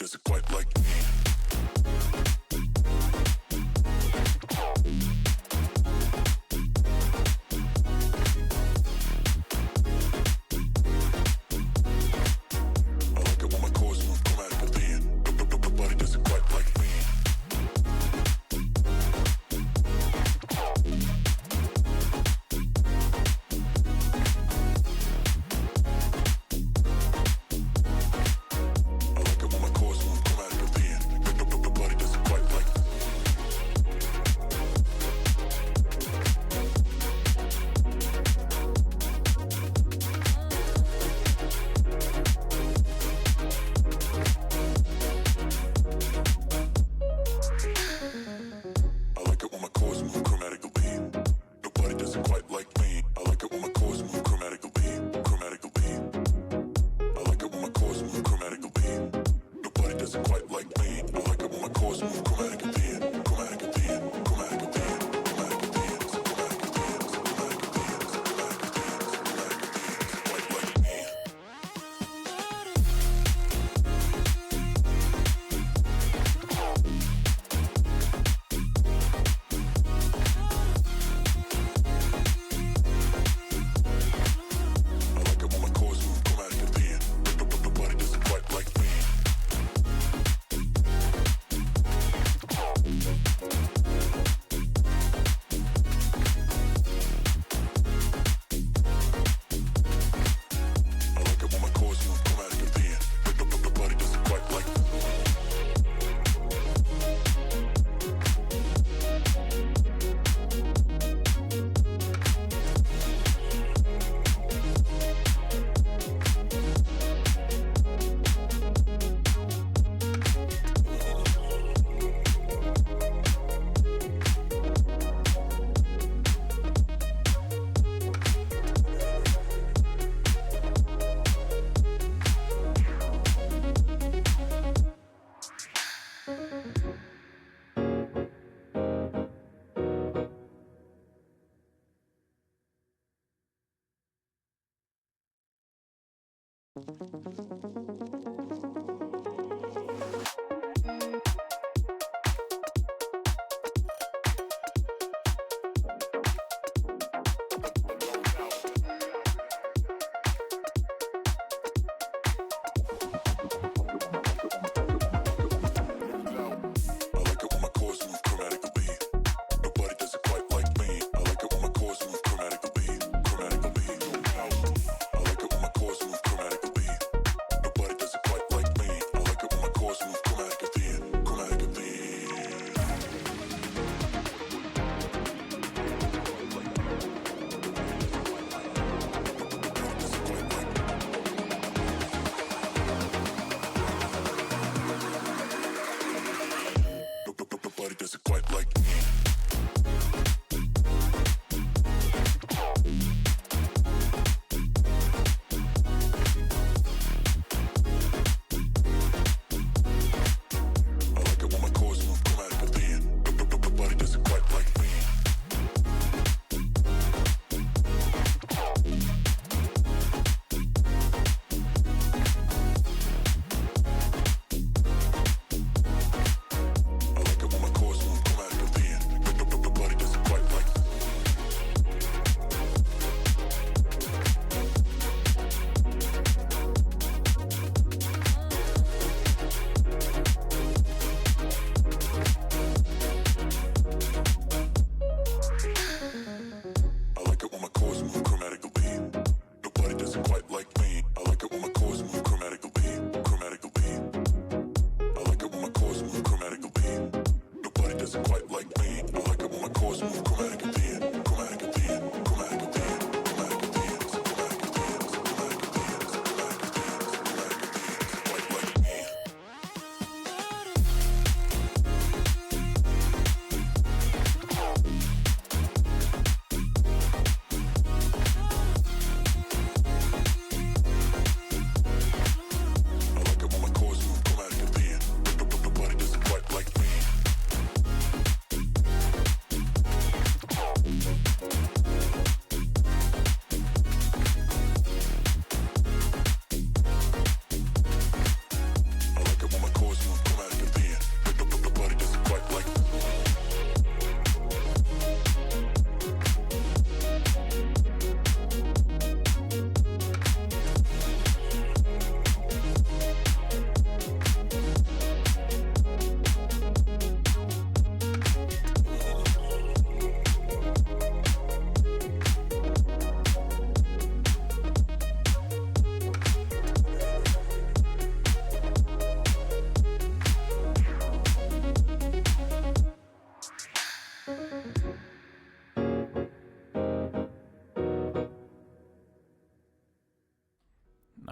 does it quite like me.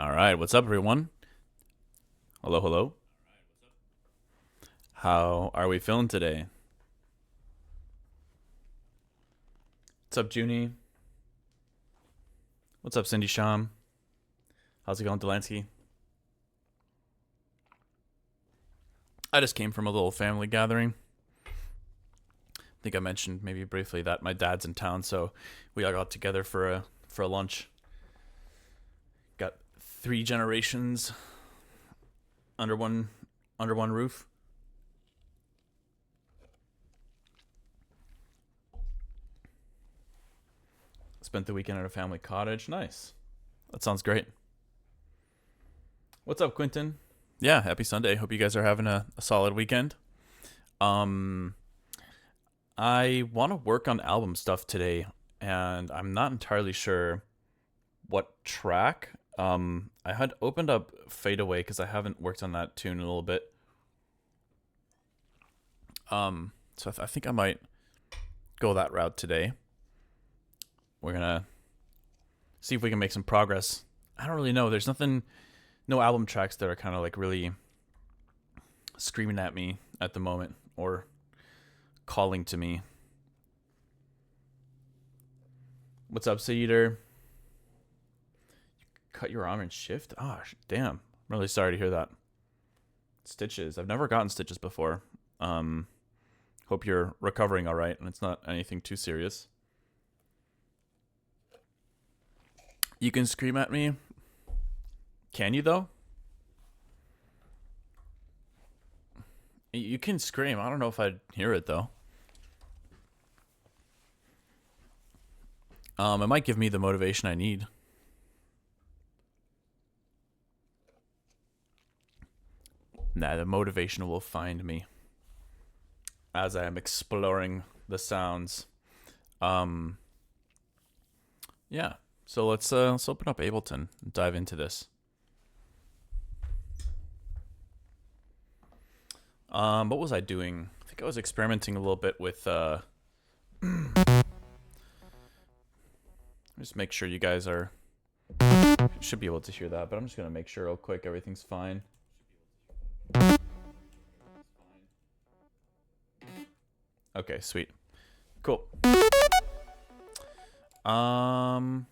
All right, what's up, everyone? Hello, hello. How are we feeling today? What's up, Junie? What's up, Cindy Sham? How's it going, Delansky? I just came from a little family gathering. I think I mentioned maybe briefly that my dad's in town, so we all got together for a lunch. Got 3 generations under one roof. Spent the weekend at a family cottage. Nice. That sounds great. What's up, Quentin? Yeah, happy Sunday. Hope you guys are having a solid weekend. I want to work on album stuff today, and I'm not entirely sure what track. I had opened up Fade Away because I haven't worked on that tune in a little bit. So I think I might go that route today. We're gonna see if we can make some progress. I don't really know. There's no album tracks that are kind of like really screaming at me at the moment or calling to me. What's up, Seeder? Cut your arm and shift? Ah, damn. I'm really sorry to hear that. Stitches. I've never gotten stitches before. Hope you're recovering all right and it's not anything too serious. You can scream at me. Can you, though? You can scream. I don't know if I'd hear it, though. It might give me the motivation I need. Nah, the motivation will find me as I am exploring the sounds. Yeah. So let's open up Ableton and dive into this. What was I doing? I think I was experimenting a little bit with just make sure you guys should be able to hear that, but I'm just gonna make sure real quick everything's fine. Okay, sweet. Cool. I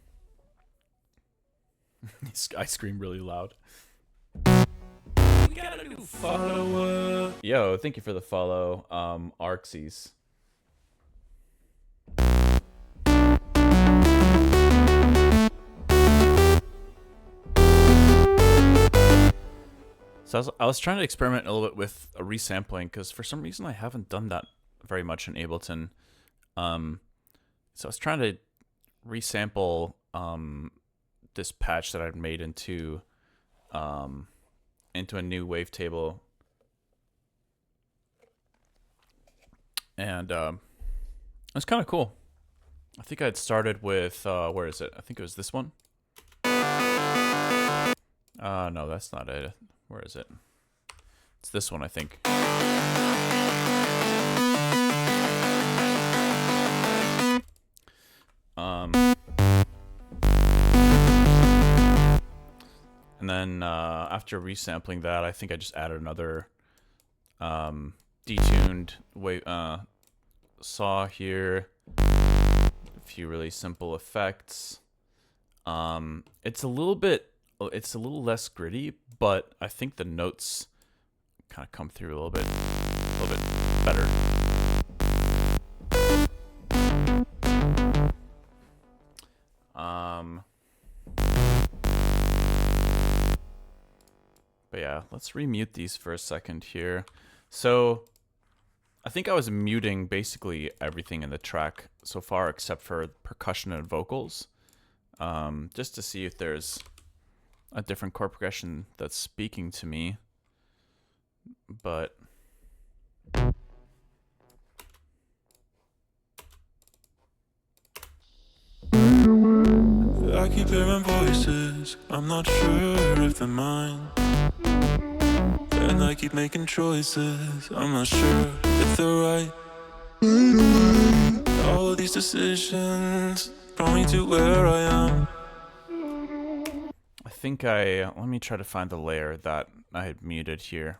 scream really loud. We got a new follower. Yo, thank you for the follow, Arxies. So I was trying to experiment a little bit with a resampling because for some reason I haven't done that very much in Ableton. So I was trying to resample this patch that I'd made into a new wavetable, and it's kind of cool. I think I had started with where is it? I think it was this one. No, that's not it. Where is it? It's this one, I think. And then after resampling that, I think I just added another detuned saw here. A few really simple effects. It's a little less gritty, but I think the notes kind of come through a little bit better. But yeah, let's remute these for a second here. So I think I was muting basically everything in the track so far except for percussion and vocals, just to see if there's a different chord progression that's speaking to me. But I keep hearing voices, I'm not sure if they're mine. And I keep making choices, I'm not sure if they're right. All of these decisions brought me to where I am. think let me try to find the layer that I had muted here.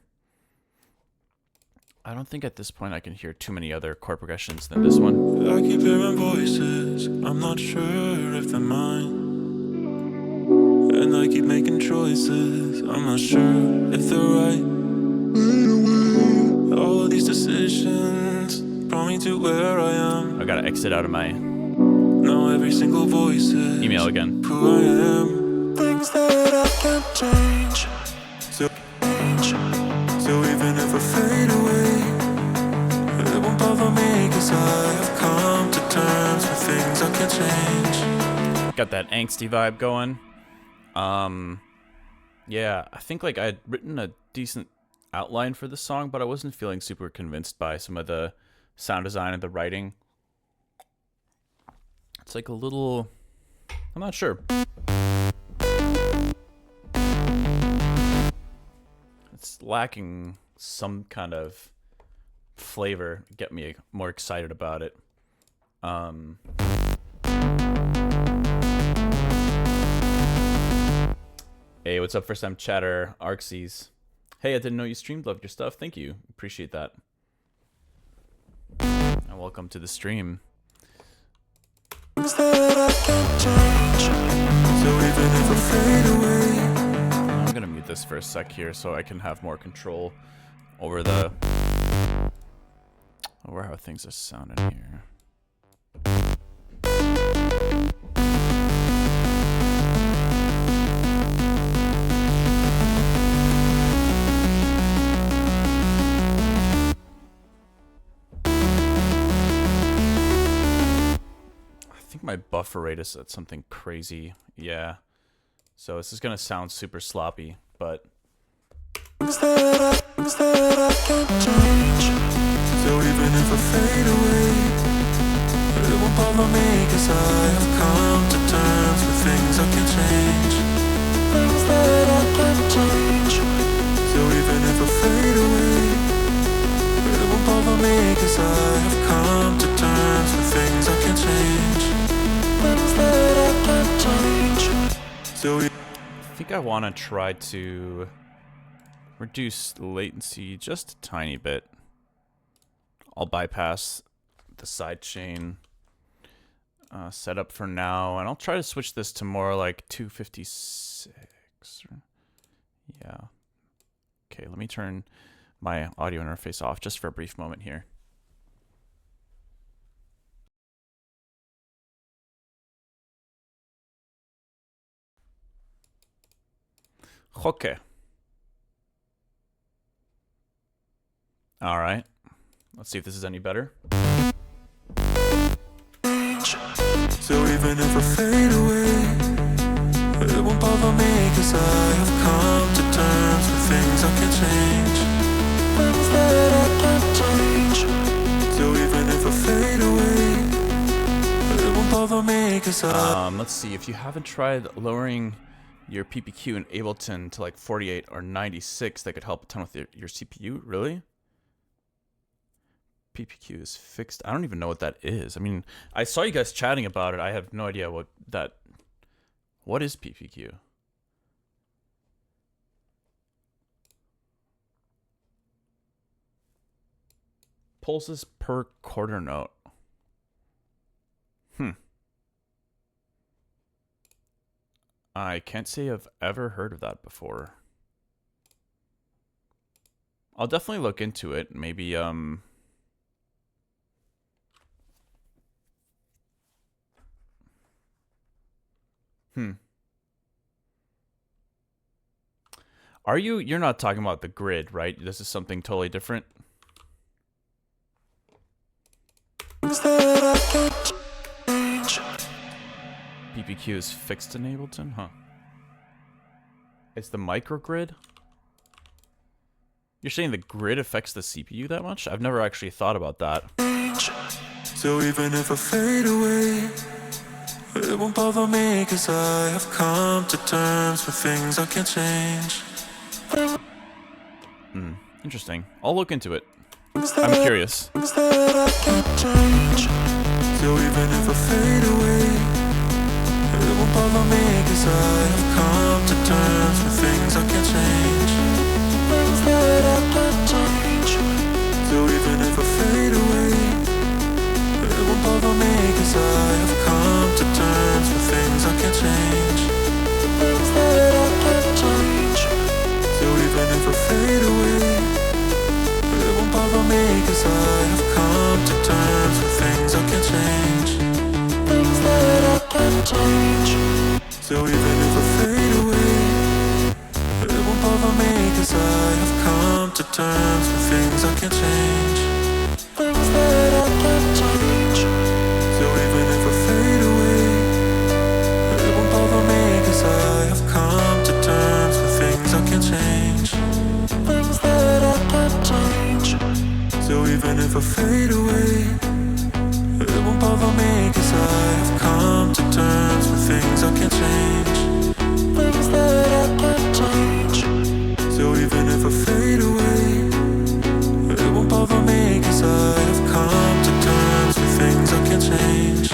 I don't think at this point I can hear too many other chord progressions than this one. I keep hearing voices, I'm not sure if they're mine. And I keep making choices, I'm not sure if they're right. All of these decisions brought me to where I am. I gotta exit out of my Now every single voice is email again. who I am. Things that I can't change. So even if I fade away, it won't bother me, 'cause I've come to terms with things I can't change. Got that angsty vibe going. Yeah, I think like I had written a decent outline for the song, but I wasn't feeling super convinced by some of the sound design and the writing. It's like a little, I'm not sure. It's lacking some kind of flavor, get me more excited about it. Hey, what's up, first time chatter, Arxes? Hey, I didn't know you streamed, loved your stuff. Thank you, appreciate that. And welcome to the stream. Things that I can't change. So even if I fade away, I'm gonna mute this for a sec here so I can have more control over the how things are sounding here. I think my buffer rate is at something crazy. Yeah. So this is gonna sound super sloppy, but things that I can't change. So even if I fade away, it won't bother me, 'cause I have come to terms with things I can change. Things that I can't change. So even if I fade away, it won't bother me, 'cause I have come to terms with things I can change. Things that I can't change. So I think I want to try to reduce latency just a tiny bit. I'll bypass the sidechain setup for now, and I'll try to switch this to more like 256. Yeah. Okay, let me turn my audio interface off just for a brief moment here. Okay. All right. Let's see if this is any better. So even if I fade away, it won't bother me, 'cause I have come to terms with things I can change. Things that I can't change. So even if I fade away, it won't bother me, 'cause Let's see, if you haven't tried lowering your PPQ in Ableton to like 48 or 96, that could help a ton with your CPU. Really? PPQ is fixed. I don't even know what that is. I mean, I saw you guys chatting about it. I have no idea what is PPQ? Pulses per quarter note. I can't say I've ever heard of that before. I'll definitely look into it. Maybe, You're not talking about the grid, right? This is something totally different. PPQ is fixed in Ableton, huh? It's the microgrid? You're saying the grid affects the CPU that much? I've never actually thought about that. So even if I fade away, it won't bother me, 'cause I have come to terms with things I can't change. Interesting. I'll look into it. I'm curious. Things that I can't change. So even if I fade away, it won't bother me, 'cause 'cause I have come to terms with things I can't change. Things that I can't change. So even if I fade away, it won't bother me 'cause I have come to terms with things I can't change. Things that I can't change. So even if I fade away, it won't bother me 'cause I have come to terms with things I can't change. Things that I can't change. So even if I fade away, it won't bother me 'cause I have come to terms with things I can't change. Things that I can't change. So even if I fade away, it won't bother me 'cause I have come to terms with things I can't change. Things that I can't change. So even if I fade away, it won't bother me 'cause I have come to terms with things I can't change. Things that I can't change. So even if I fade away, it won't bother me 'cause I have come to terms with things I can't change.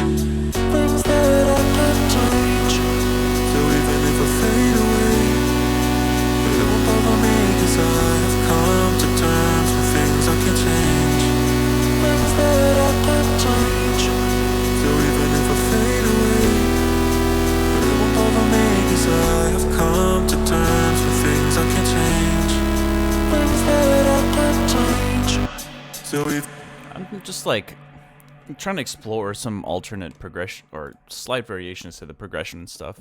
Things that I can't change. So even if I fade away, it won't bother me 'cause I have come to terms with things I can't change. Things that I can't change. So even if I fade away, it won't bother me 'cause I have come to terms with things I can't change. Things that I can't change. So if I'm just like trying to explore some alternate progression or slight variations to the progression and stuff.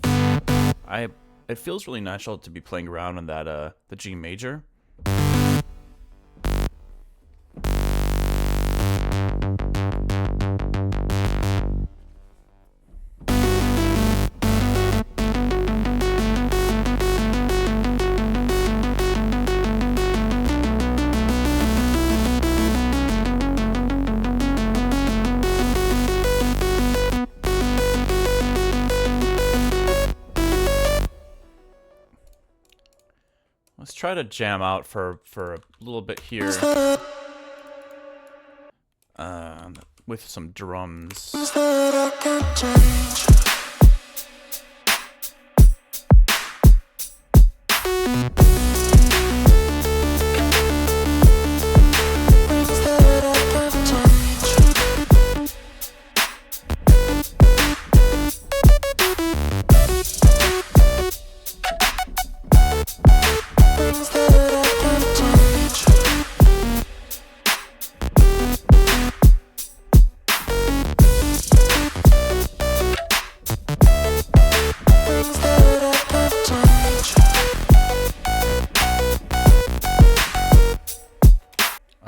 It feels really natural to be playing around on that the G major. Let's try to jam out for a little bit here. With some drums. things that I can't change. Things that I can't change. Things that I can't change. Things that I can't change.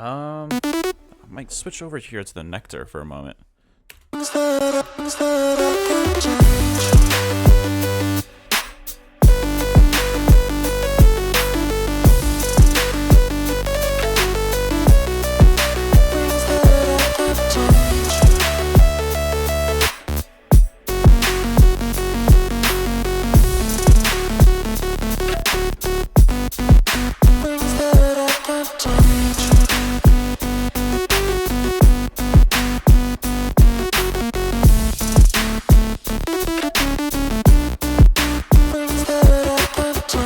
I might switch over here to the Nectar for a moment. Things that I can't change. Things that I can't change. Things that I can't change. Things that I can't change. Things that I can't change.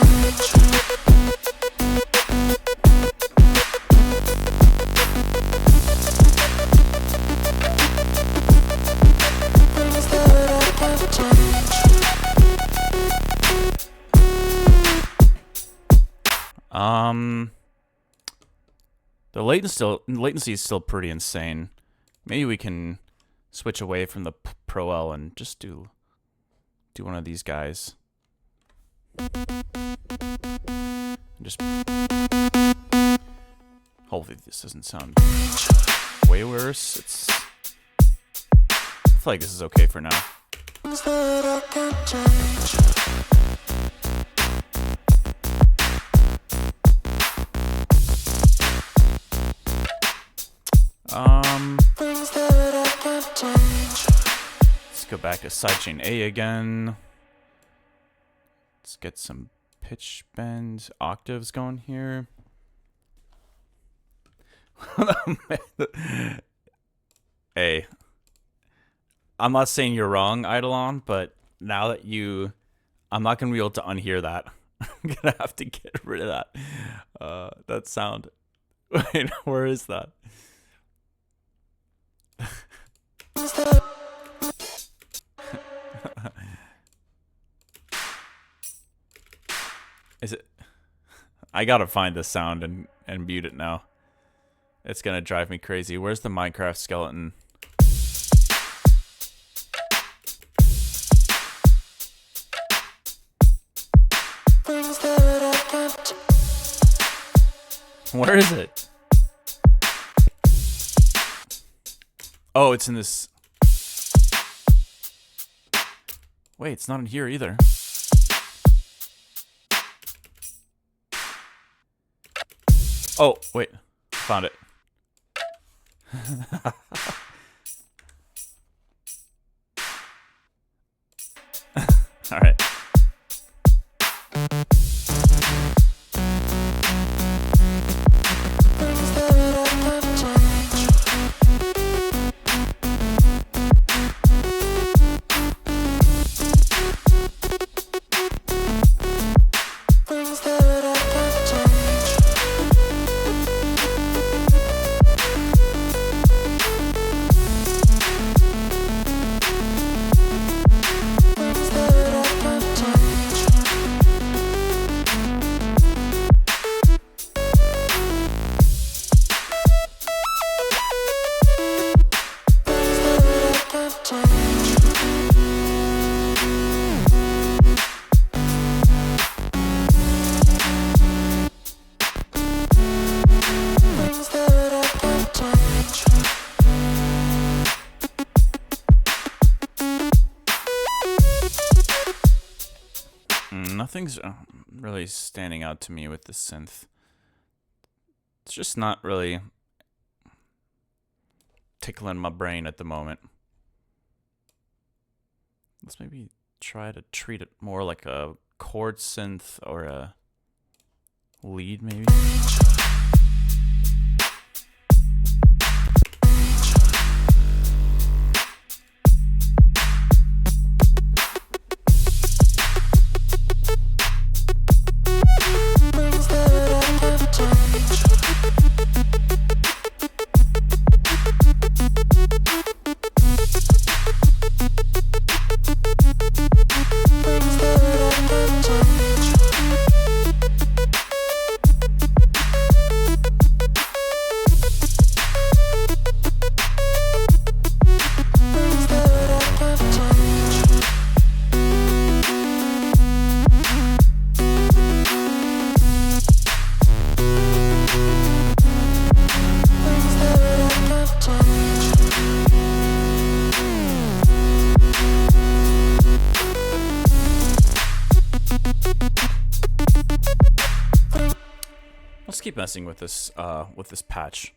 The latency is still pretty insane. Maybe we can switch away from the Pro L and just do one of these guys. Just hopefully this doesn't sound way worse. I feel like this is okay for now. Things that I can't change. Things that I can't change. Let's go back to sidechain A again. Let's get some pitch bend octaves going here. Hey, I'm not saying you're wrong, Eidolon, but now that you I'm not gonna be able to unhear that. I'm gonna have to get rid of that. That sound. Wait, where is that? Is it? I gotta find this sound and mute it now. It's gonna drive me crazy. Where's the Minecraft skeleton? Where is it? Oh, it's in this. Wait, it's not in here either. Oh, wait. Found it. All right. Nothing's really standing out to me with this synth. It's just not really tickling my brain at the moment. Let's maybe try to treat it more like a chord synth or a lead, maybe. Let's keep messing with this patch.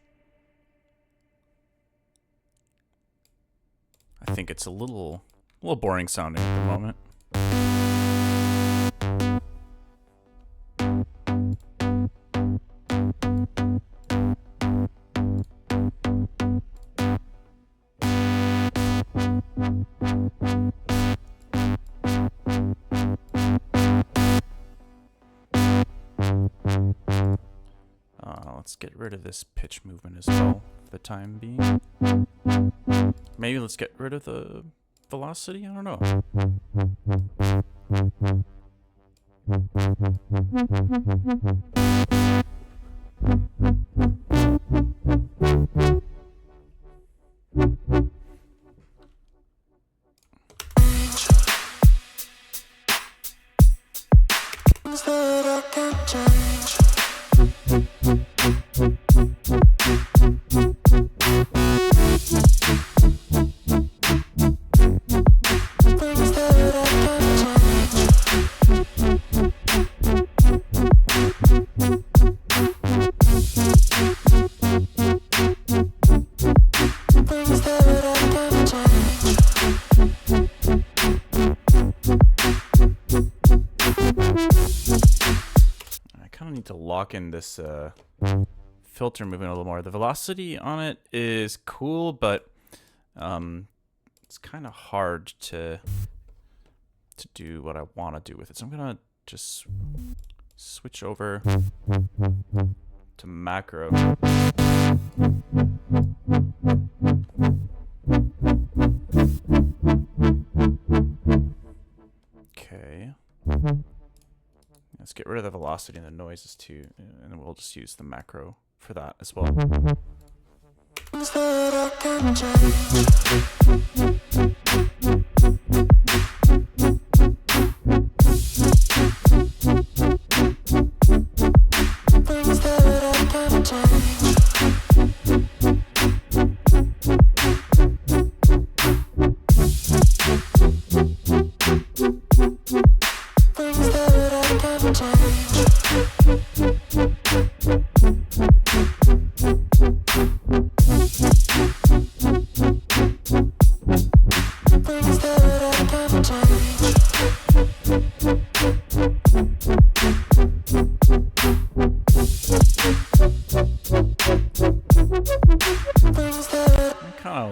I think it's a little boring sounding at the moment. Let's get rid of this pitch movement as well for the time being. Maybe let's get rid of the velocity? I don't know. To lock in this filter movement a little more. The velocity on it is cool, but it's kind of hard to to do what I want to do with it. So I'm gonna just switch over to macro. Okay. Let's get rid of the velocity and the noises too, and then we'll just use the macro for that as well.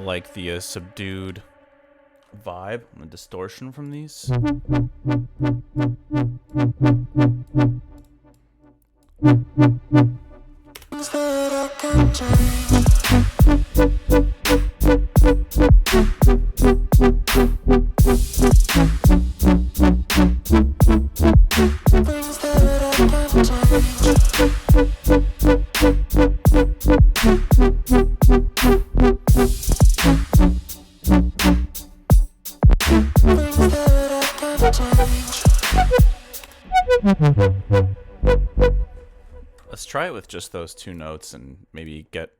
Like the subdued vibe and the distortion from these. Let's try it with just those two notes and maybe get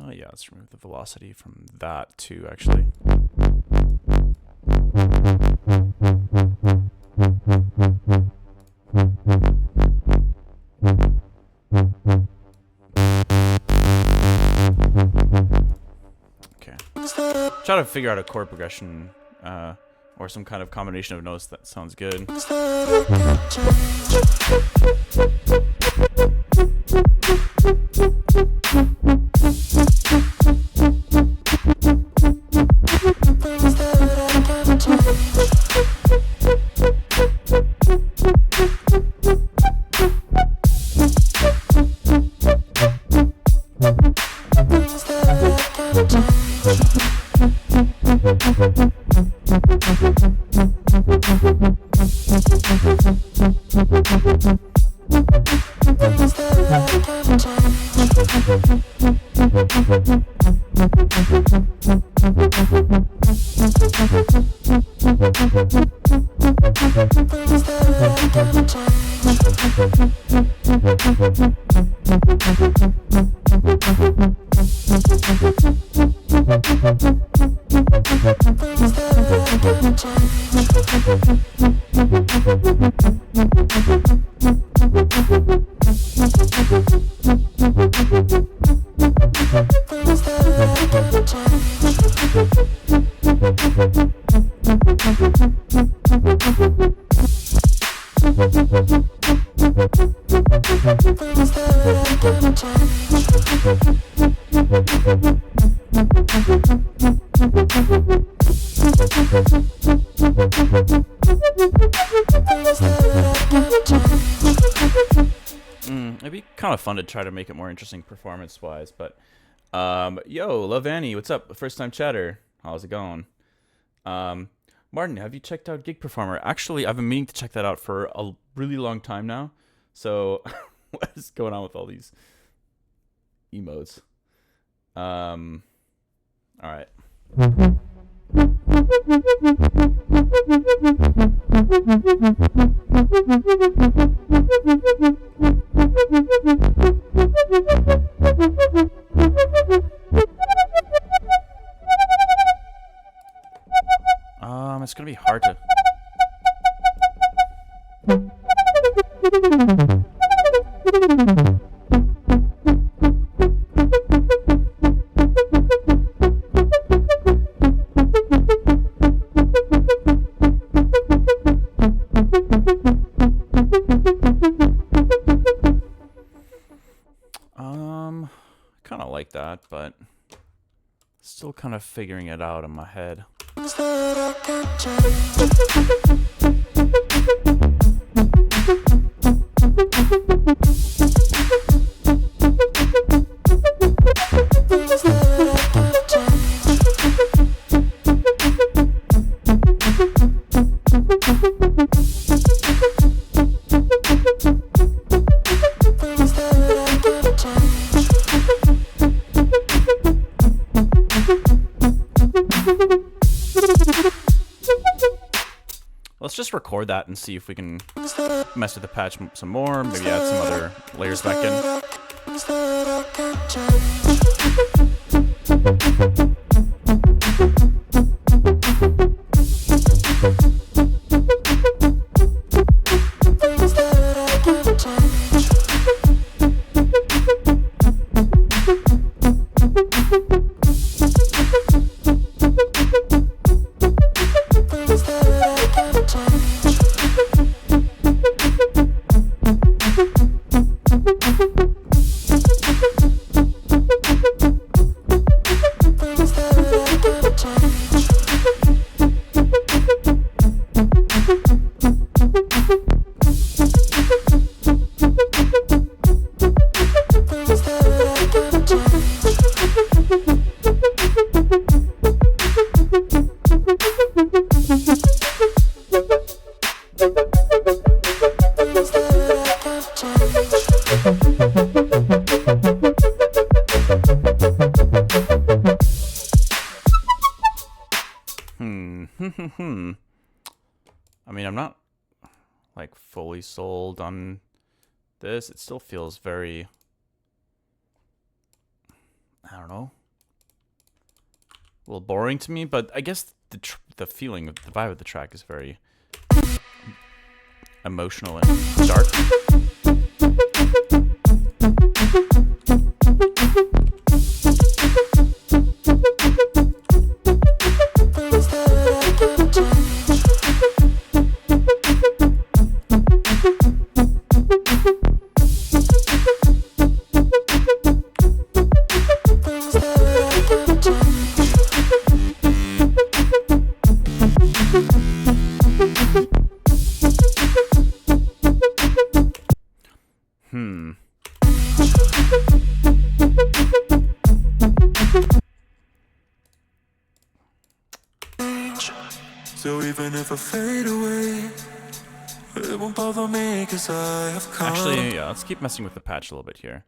yeah, let's remove the velocity from that too, actually. Okay. Try to figure out a chord progression or some kind of combination of notes that sounds good. It'd be kind of fun to try to make it more interesting performance-wise, but yo, Love Annie, what's up? First time chatter. How's it going? Martin, have you checked out Gig Performer? Actually, I've been meaning to check that out for a really long time now. So, what is going on with all these emotes? All right. It's gonna be hard to. Kind of like that, but still kind of figuring it out in my head. Things that I can't change. Let's just record that and see if we can mess with the patch some more, maybe add some other layers back in. Things that I can't change. Things that I can't change. Things that I can't change. Things that I can't change. Things that I can't change. Things that I can't change. I mean, I'm not like fully sold on this. It still feels very, I don't know, a little boring to me. But I guess the feeling, the vibe of the track is very emotional and dark. Things that I can't change. Things that I can't change. So even if I fade away, it won't bother me, 'cause I have come. Actually, yeah, let's keep messing with the patch a little bit here.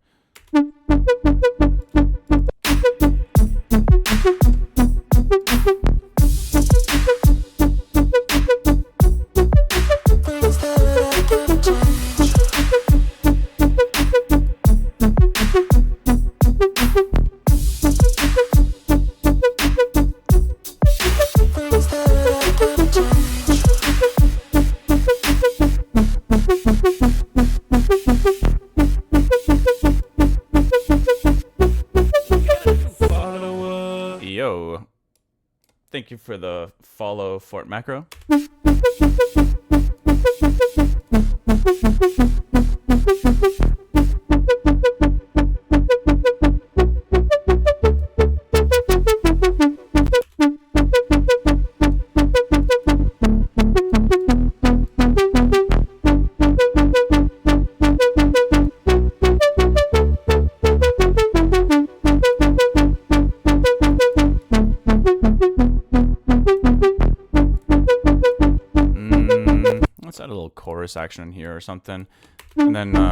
Things that I can't change. Things that I can't change. Yo, thank you for the follow, Fort Macro. Let's add a little chorus action in here or something. And then I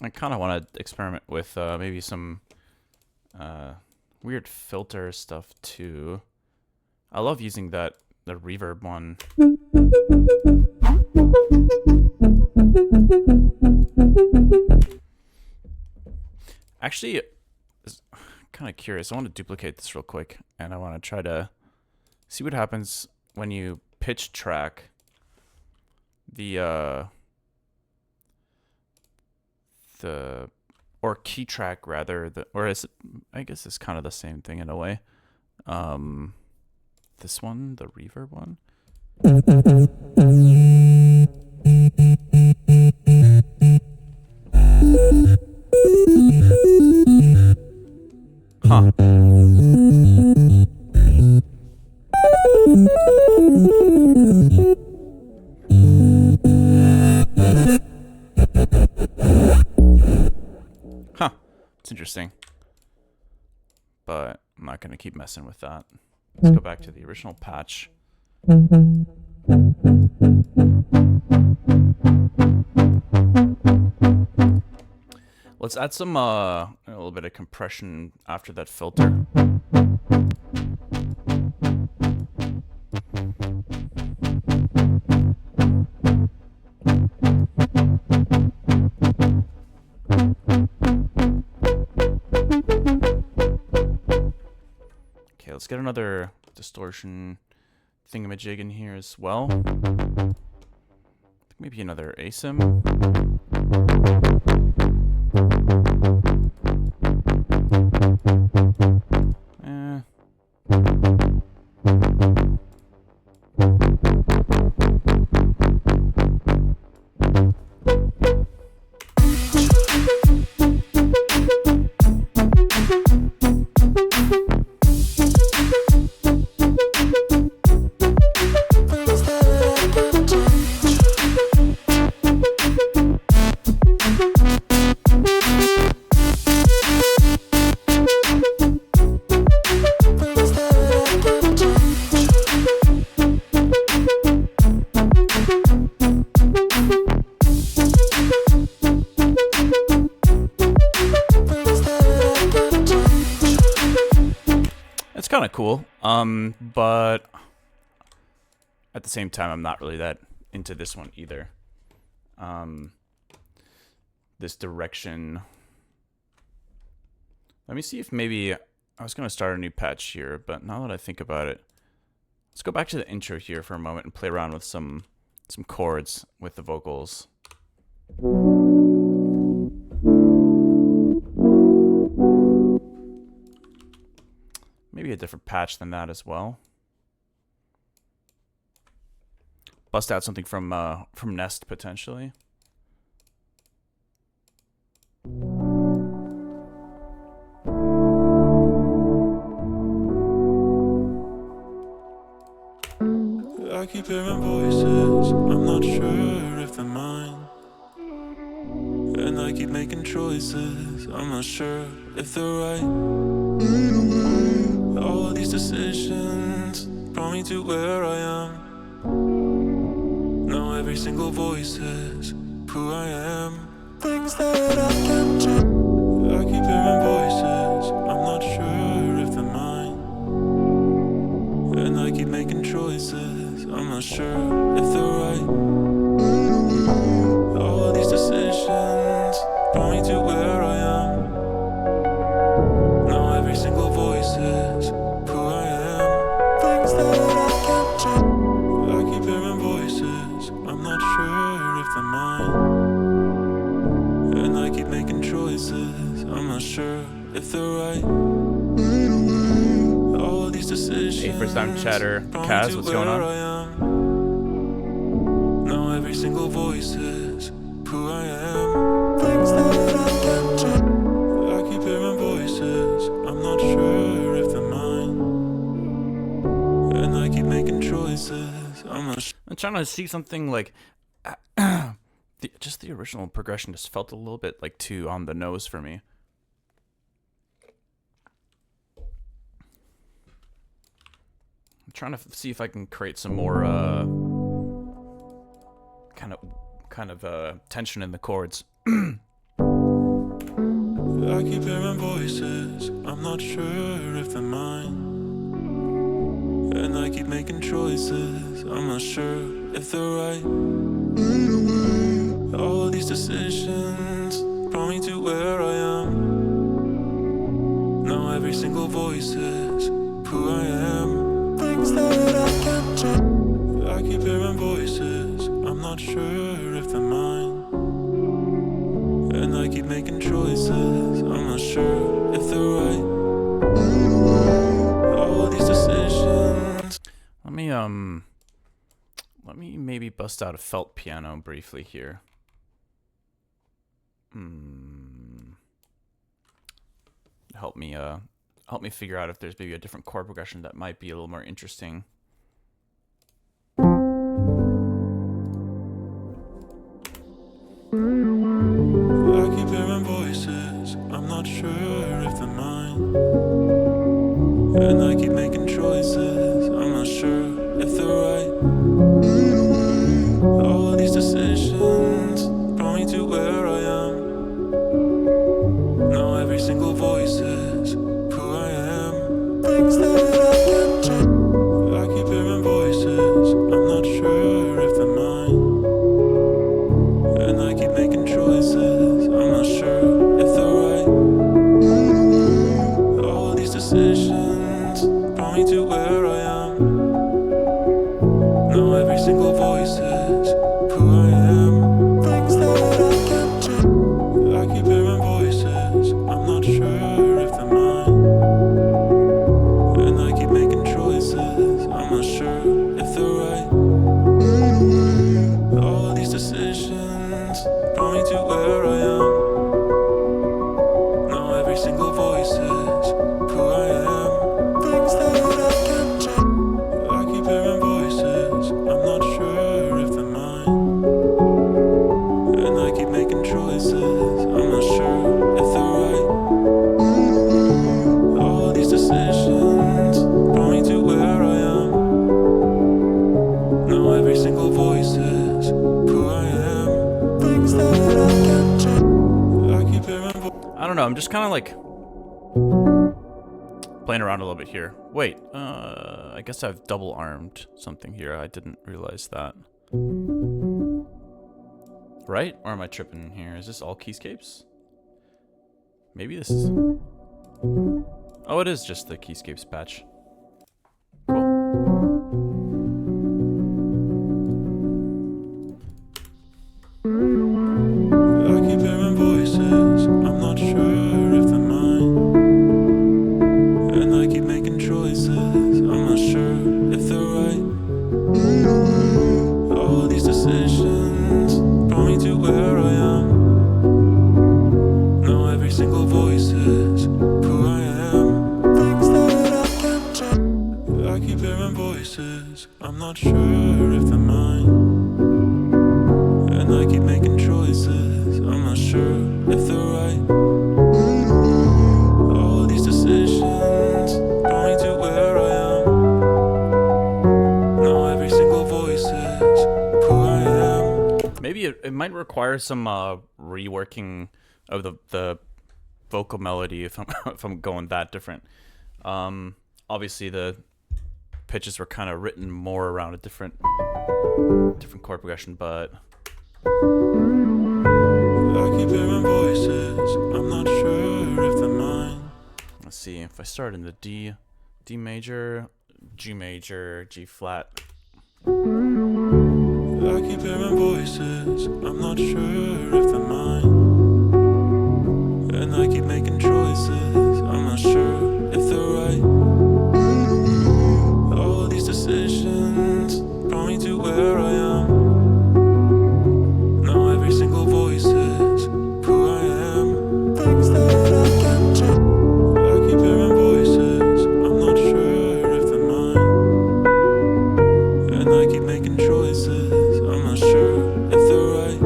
kind of want to experiment with maybe some weird filter stuff too. I love using the reverb one. Actually, kind of curious. I want to duplicate this real quick, and I want to try to see what happens when you pitch track the or key track rather, or is it, I guess it's kind of the same thing in a way. This one, the reverb one. interesting. But I'm not going to keep messing with that. Let's go back to the original patch. Let's add some a little bit of compression after that filter. Okay, let's get another distortion thingamajig in here as well. Maybe another asim. Kind of cool, but at the same time I'm not really that into this one either. This direction, let me see if maybe I was gonna start a new patch here, but now that I think about it, let's go back to the intro here for a moment and play around with some chords with the vocals. Maybe a different patch than that as well. Bust out something from Nest potentially. I keep hearing voices, I'm not sure if they're mine. And I keep making choices, I'm not sure if they're right. All of these decisions brought me to where I am. Now every single voice is who I am. Things that I can't change. I keep hearing voices, I'm not sure if they're mine. And I keep making choices, I'm not sure if they're right. All of these decisions brought me to where I am. Now every single voice is who I am. Things that I can't change. I keep hearing voices, I'm not sure if they're mine. And I keep making choices, I'm not sure if they're right. All of these decisions. Hey, first time chatter, Kaz, what's going on? Now every single voice is who I am. Things that I can't change. I keep hearing voices, I'm not sure if they're mine. And I keep making choices, I'm not sure. I'm trying to see something like just the original progression just felt a little bit like too on the nose for me. I'm trying to see if I can create some more kind of tension in the chords. I keep hearing voices, I'm not sure if they're mine. And I keep making choices, I'm not sure if they're right. All of these decisions brought me to where I am. Now every single voice is who I am. Things that I can't change. I keep hearing voices, I'm not sure if they're mine. And I keep making choices, I'm not sure if they're right. All of these decisions. Let me maybe bust out a felt piano briefly here. Help me figure out if there's maybe a different chord progression that might be a little more interesting. I keep hearing voices, I'm not not sure if they're mine. And I keep making choices, I'm not sure if they're right. All of these decisions brought me to where I am. Now every single voice is who I am. Things that I can't change. I keep hearing voices, I'm not sure if they're mine. And I keep making choices, I'm not sure if they're right. All of these decisions brought me to where I am. Now every single voice is who I am. Things that I can't change. I keep hearing voices, I'm not sure if they're mine. And I keep making choices, I'm not sure if they're right. All of these decisions brought me to where I am. Now every single voice is who I am. Things that I can't change. I keep hearing voices, I'm not sure if they're mine. And I keep making choices, I'm not sure if they're right. All of these decisions brought me to where I am. Now every single voice is who I am. Things that I can't change. I keep hearing I don't know, I'm just kind of like playing around a little bit here. Wait, I guess I've double armed something here. I didn't realize that. Right? Or am I tripping here? Is this all keyscapes? Maybe this is... Oh, it is just the keyscapes patch. Cool. I keep hearing voices, I'm not sure if they're mine. And I keep making choices, I'm not sure if they're right. All of these decisions brought me to where I am. Now every single voice is who I am. Things that I can't change. I keep hearing voices, I'm not sure if they're mine. And I keep making choices, I'm not sure if they're right. All of these decisions brought me to where I am. Now every single voice is who I am. Maybe it might require some reworking of the vocal melody if I'm if I'm going that different. Obviously the pitches were kind of written more around a different chord progression, but I keep hearing voices, I'm not sure if they're mine. let's see. If I start in the D major, G major, G flat. I keep hearing voices, I'm not sure if they're mine. And I keep making choices, I'm not sure if they're right. All of these decisions brought me to where I am. Now every single voice is who I am. Things that I can't change. I keep hearing voices, I'm not sure if they're mine. And I keep making choices, I'm not sure if they're right.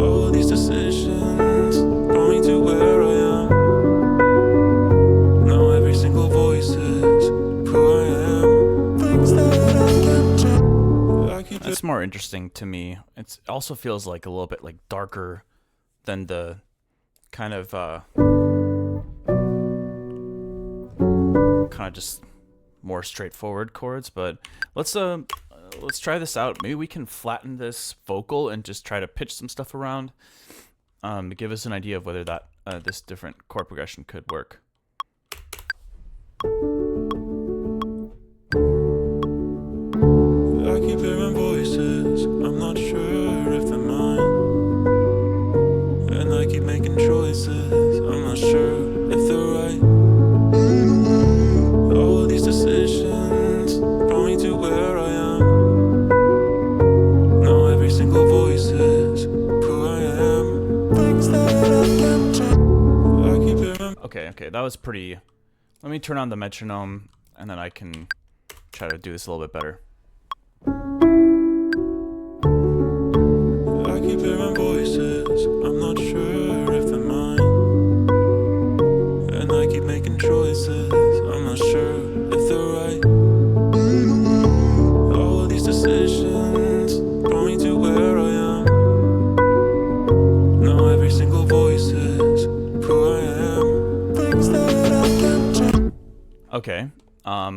All of these decisions brought me to where I am. Now every single voice is who I am. Things that I can't change. I keep That's more interesting to me. It also feels like a little bit like darker than the kind of just more straightforward chords. But let's try this out. Maybe we can flatten this vocal and just try to pitch some stuff around to give us an idea of whether that this different chord progression could work. I keep hearing voices, I'm not sure if they're mine. And I keep making choices, I'm not sure if they're right. All of these decisions brought me to where I am. Now every single voice is who I am. Things that I can't change. I keep hearing. Okay, that was pretty. Let me turn on the metronome and then I can try to do this a little bit better. I keep hearing voices, I'm not sure if they're mine. Okay. I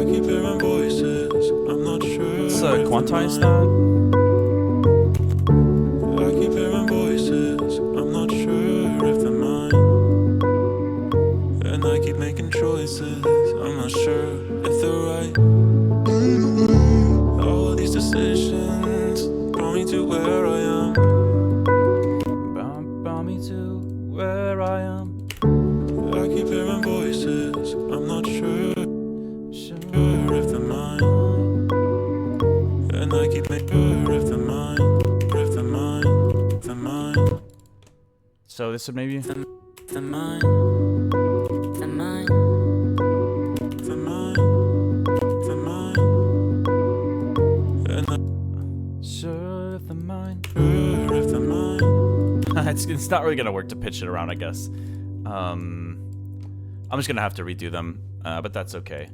keep hearing voices, I'm not sure. Let's quantize that. I keep hearing voices, I'm not sure if they're mine. And I keep making choices, I'm not sure if they're right. All of these decisions brought me to where I am. Brought me to where I am. I keep hearing voices, I'm not sure if they're mine. And I keep making sure if they're mine, if they're mine, if they're mine. So this would maybe... They're mine, they're mine, they're mine, they're mine. And I'm Sure if they're mine. sure if they're mine. It's not really gonna work to pitch it around, I guess. I'm just gonna have to redo them, but that's okay.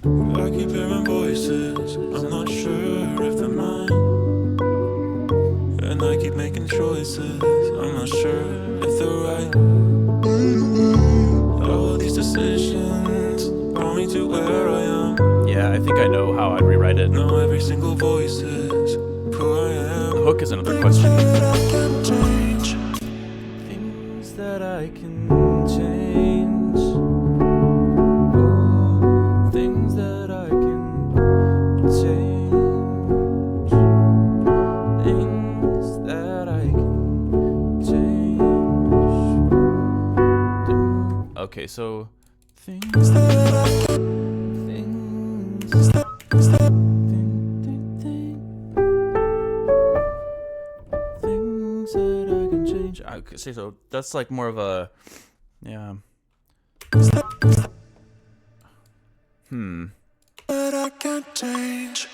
I keep hearing voices, I'm not sure if they're mine. And I keep making choices, I'm not sure if they're right. All of these decisions brought me to where I am. Yeah, I think I know how I'd rewrite it. Now every single voice is who I am. The hook is another question. That I can change. Things that I can change. Oh, things that I can change. Things that I can change. Okay, so things that I can things things that I can change. I could say so. That's like more of a, yeah. That I can't change.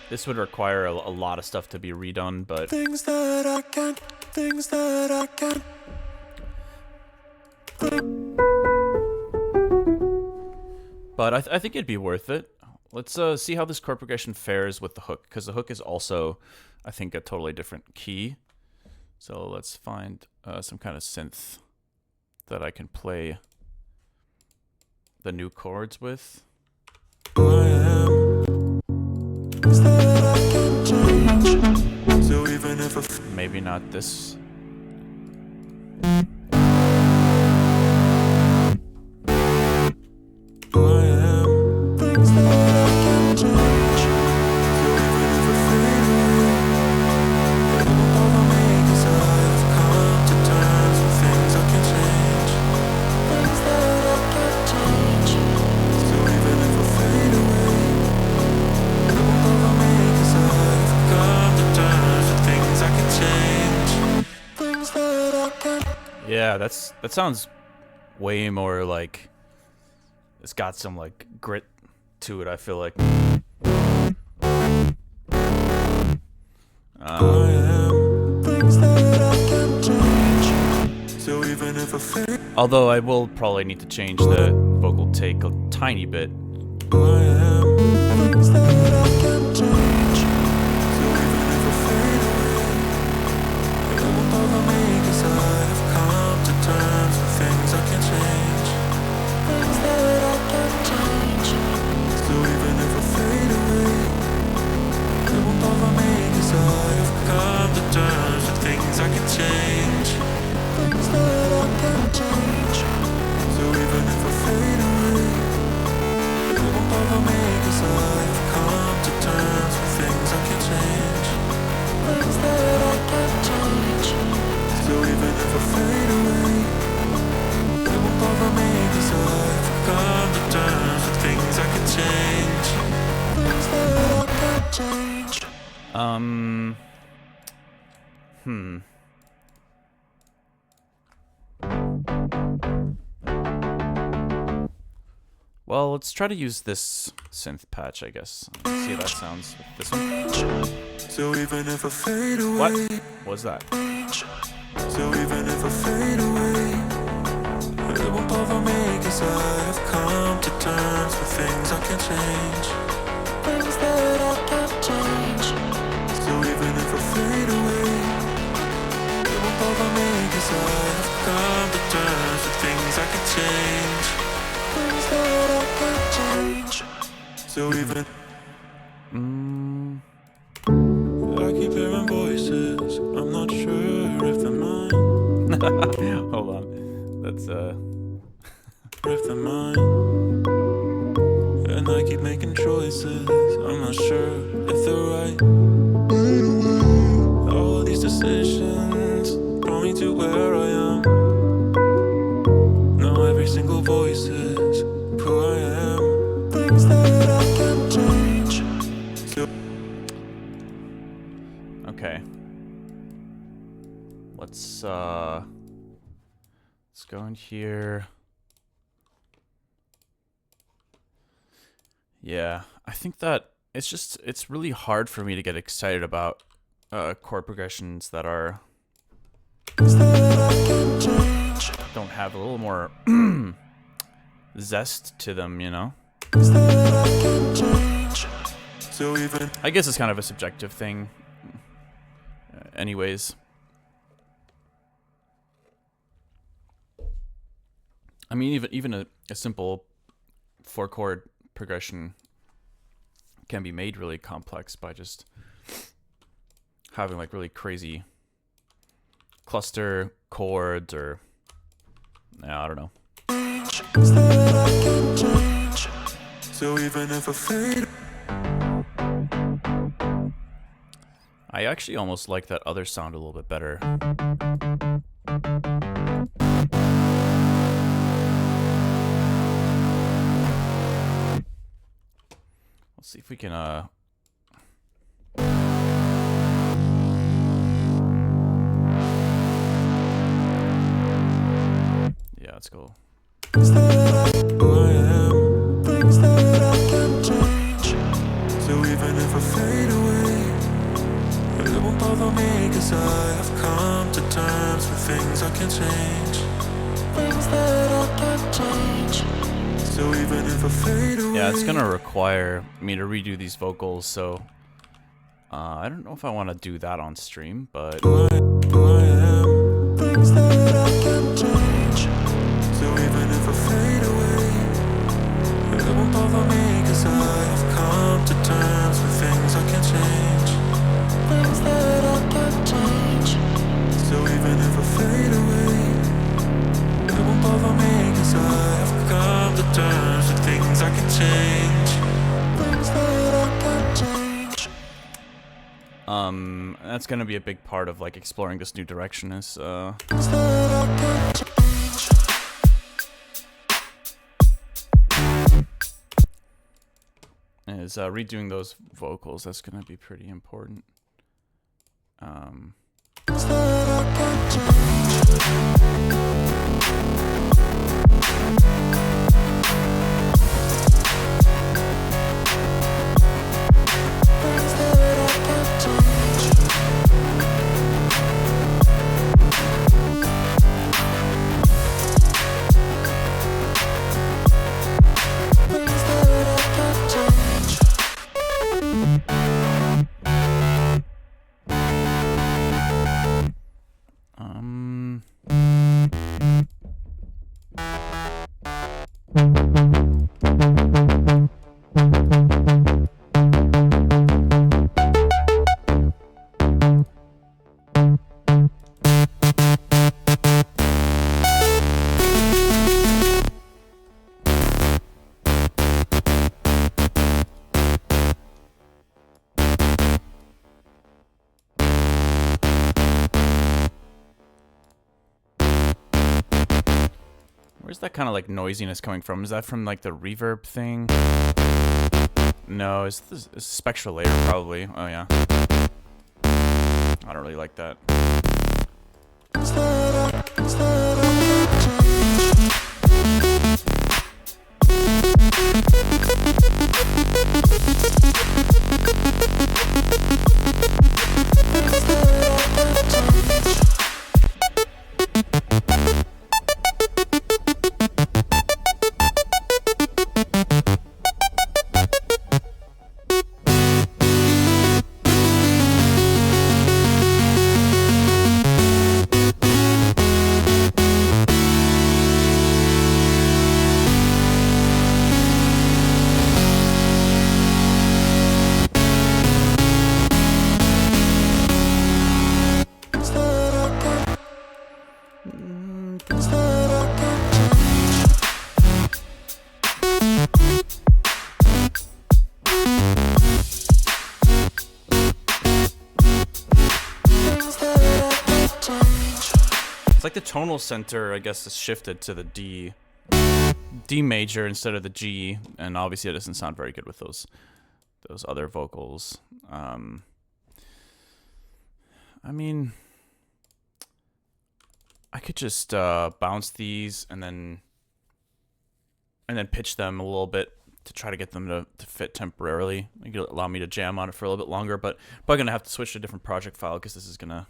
This would require a lot of stuff to be redone, but Things that I can't. Things that I can't. I think it'd be worth it. Let's see how this chord progression fares with the hook, because the hook is also, I think, a totally different key. So let's find some kind of synth that I can play the new chords with. Who I am. Things that I can't change. So even if I Maybe not this. who I am. Things that I can't change. So even if I fade away, it won't bother me 'cause I've come to terms with things I can change. Things that I can't change. So even if I fade away, it won't bother me 'cause I've come to terms with things I can change. Things that I can't. Yeah, that sounds way more like it's got some like grit to it, I feel like. Who I am. Things that I can't change. So even if I fade. Although I will probably need to change the vocal take a tiny bit. Who I am, things that I can't change. So even if I fade away, it won't bother me 'cause I've come to terms with things I can change. Things that I can't change. So even if I fade away, it won't bother me 'cause I've come to terms with things I can change. Things that I can't change. So even if I fade away, it won't bother me 'cause I've come to terms with things I can change. Things that I can't change. So even if I fade away, it won't bother me 'cause I've come to terms with things I can change. Things that I can't change. Well, let's try to use this synth patch, I guess. Let's see how that sounds with this one. So even if I fade away. What was that? So even if I fade away, it won't bother me 'cause I've come to terms with things I can change. Things that I can't change. So even if I fade away, it won't bother me 'cause I've have come to terms with things I can change. Things that I can change. So even I keep hearing voices. I'm not sure if they're mine. Hold on. That's If they're mine. And I keep making choices. I'm not sure if they're right. All these decisions brought me to where I am. Now every single voice is who I am. Things that I can change. okay. Let's go in here. Yeah, I think that it's really hard for me to get excited about chord progressions that are don't have a little more zest to them, you know? So even I guess it's kind of a subjective thing. Anyways. I mean, even a simple 4-chord progression can be made really complex by just having like really crazy cluster chords or I don't know. So even if I fade, I actually almost like that other sound a little bit better. Let's see if we can yeah, let's go. who I am, things that I can change. So even if I fade away, it won't bother me, 'cause I have come to terms with things I can change. Things that I can change. So even if I fade away, Yeah, it's gonna require me to redo these vocals, so I don't know if I want to do that on stream, but who I am, things that I can change. So even if I fade away, it won't bother me, 'cause I have come to terms with things I can change. Things that I can change. So even if I fade away, it won't bother me, 'cause I have come to terms with things I can change. Things that I can change. that's gonna be a big part of like exploring this new direction is Things that I can change. redoing those vocals. That's gonna be pretty important. Things that I can change. Things that I can change. Things that I can change. Um, where's that kind of like noisiness coming from? Is that from like the reverb thing? No, it's this spectral layer probably. Oh yeah. I don't really like that. Things that I can change. Things that I can change. Like the tonal center, I guess, is shifted to the D major instead of the G, and obviously it doesn't sound very good with those other vocals. I mean, I could just bounce these and then pitch them a little bit to try to get them to fit temporarily. It could allow me to jam on it for a little bit longer, but probably gonna have to switch to a different project file because this is gonna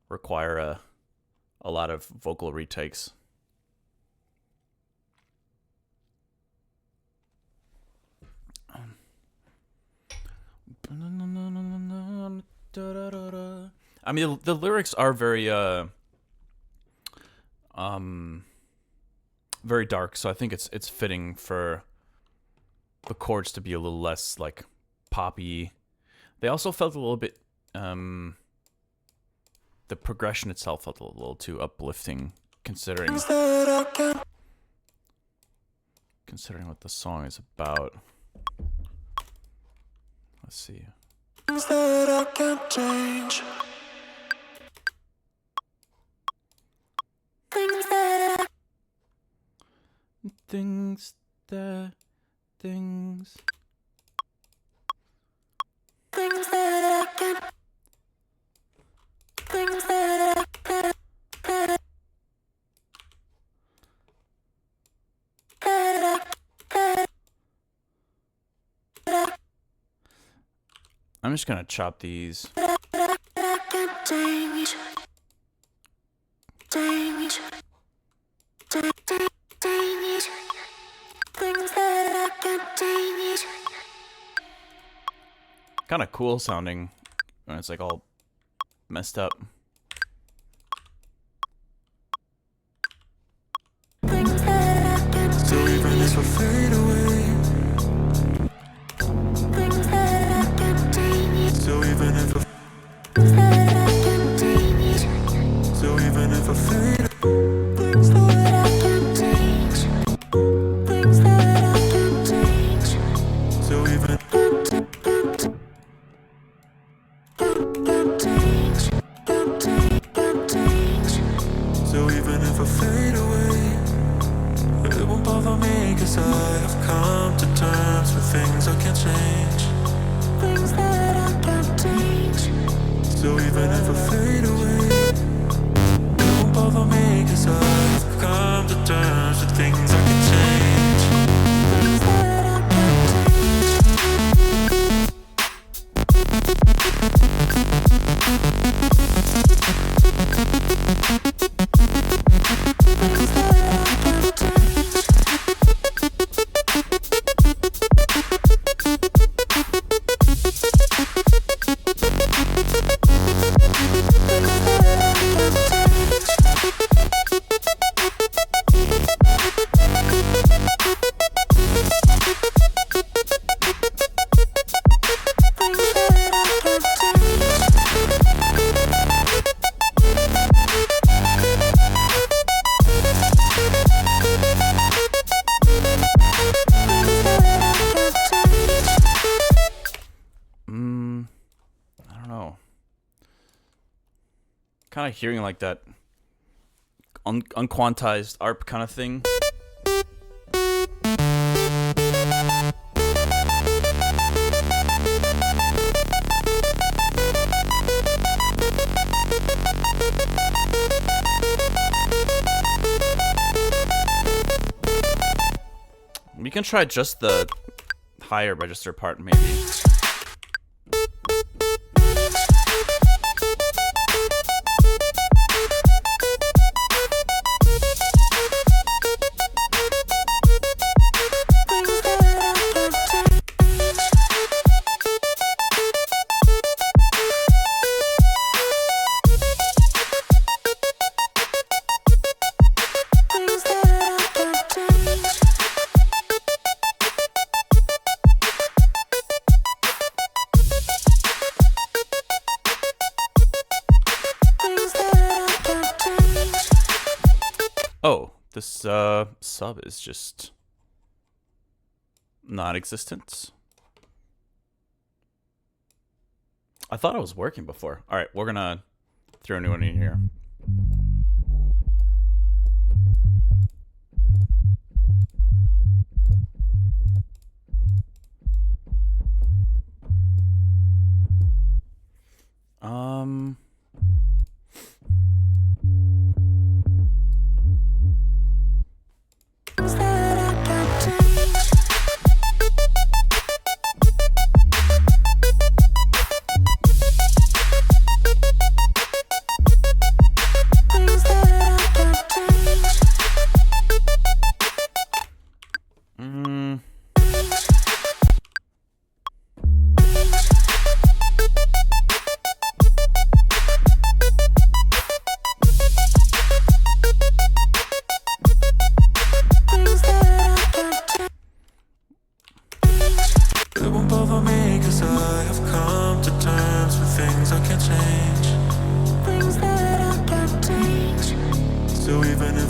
require a lot of vocal retakes. I mean, the lyrics are very very dark, so I think it's fitting for the chords to be a little less like poppy. They also felt a little bit the progression itself felt a little too uplifting considering what the song is about. Let's see. Things that I can't change. Things that Things. things that I can't. Things that I can't. I'm just gonna chop these. Change. Change. Change. Things that I can't change. Kind of cool sounding when it's like all messed up. Things that I can't change. So even if I fade away. Things that I can't change. So even if I. Things that I can't change. So even if I fade. Things that I can't change. Things that I can't change. So even. Can't change. Can't change. So even if I fade away, it won't bother me, 'cause I have come to terms with things I can't change. Things that I can't change. So even if I fade away, it won't bother me, 'cause I have come to terms with things I can change. Things that I can't change. Things that I can't change. I don't know. Kind of hearing like that unquantized ARP kind of thing. We can try just the higher register part, maybe. Oh, this sub is just non-existent. I thought it was working before. All right, we're gonna throw a new one in here.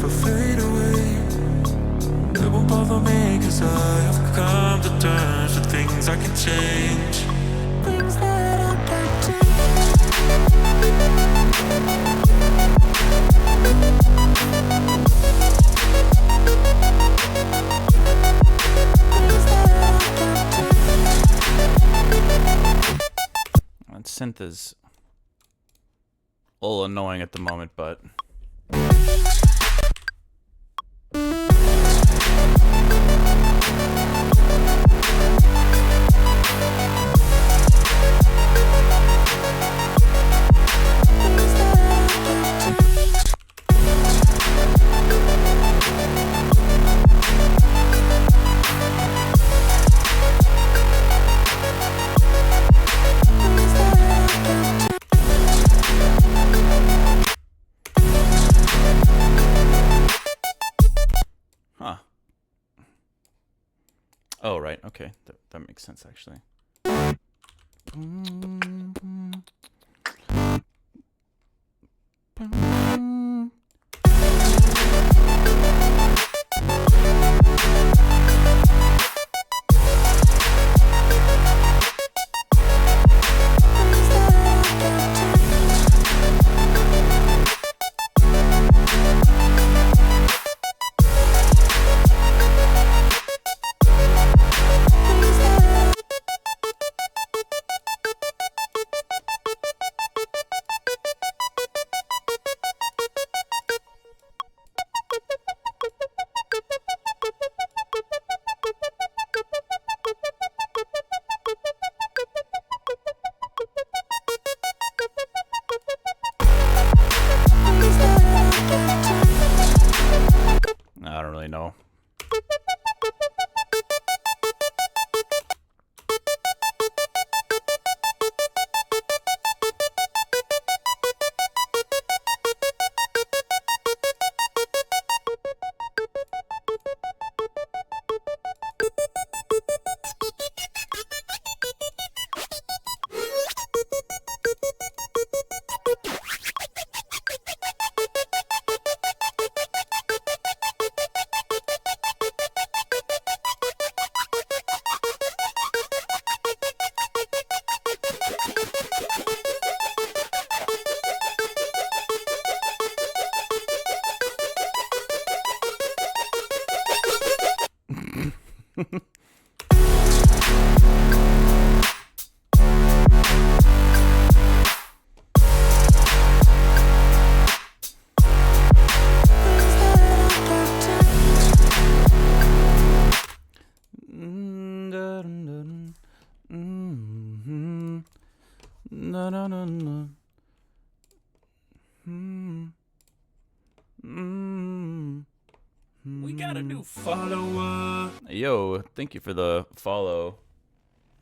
never fade away. It won't bother me, cause I have come to terms with things I can change. Things that I can change. That synth is a little annoying at the moment, but oh, right. Okay. That makes sense, actually. I don't really know. We got a new follower. Yo, thank you for the follow.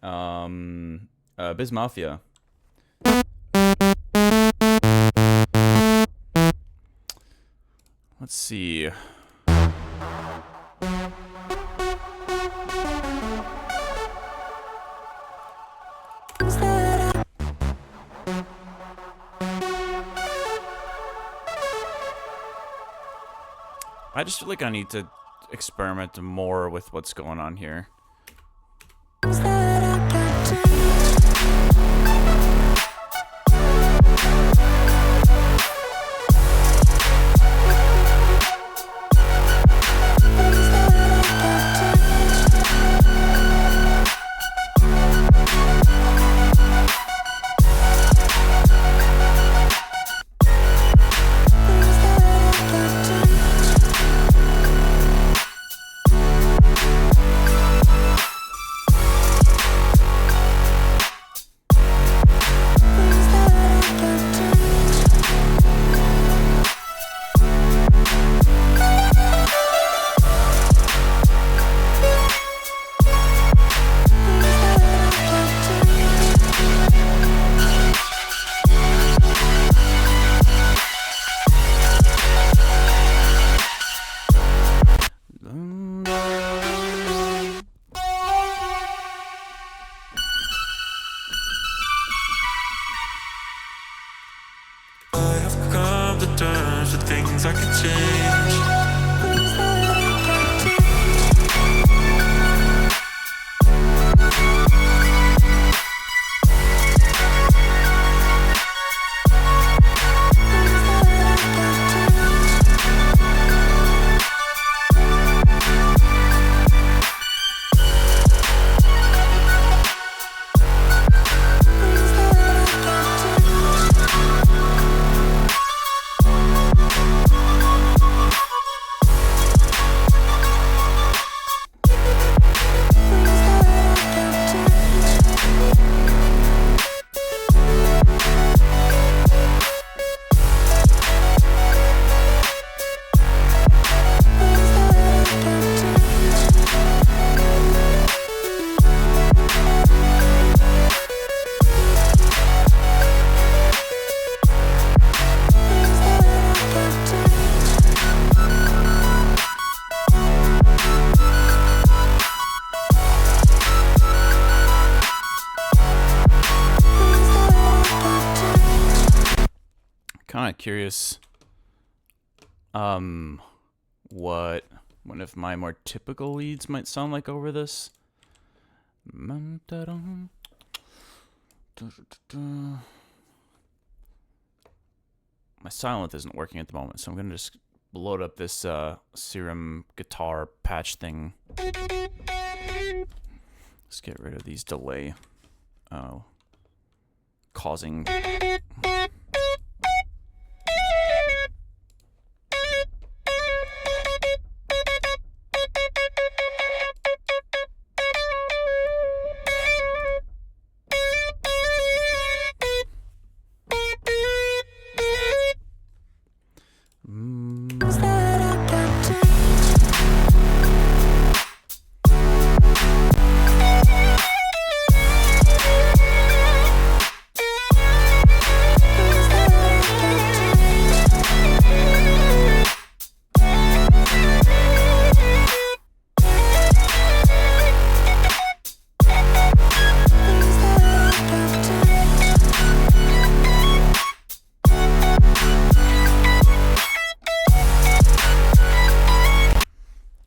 Biz Mafia. Let's see. I just feel like I need to experiment more with what's going on here. kind of curious. What one of my more typical leads might sound like over this. My silent isn't working at the moment, so I'm gonna just load up this Serum guitar patch thing. Let's get rid of these delay causing.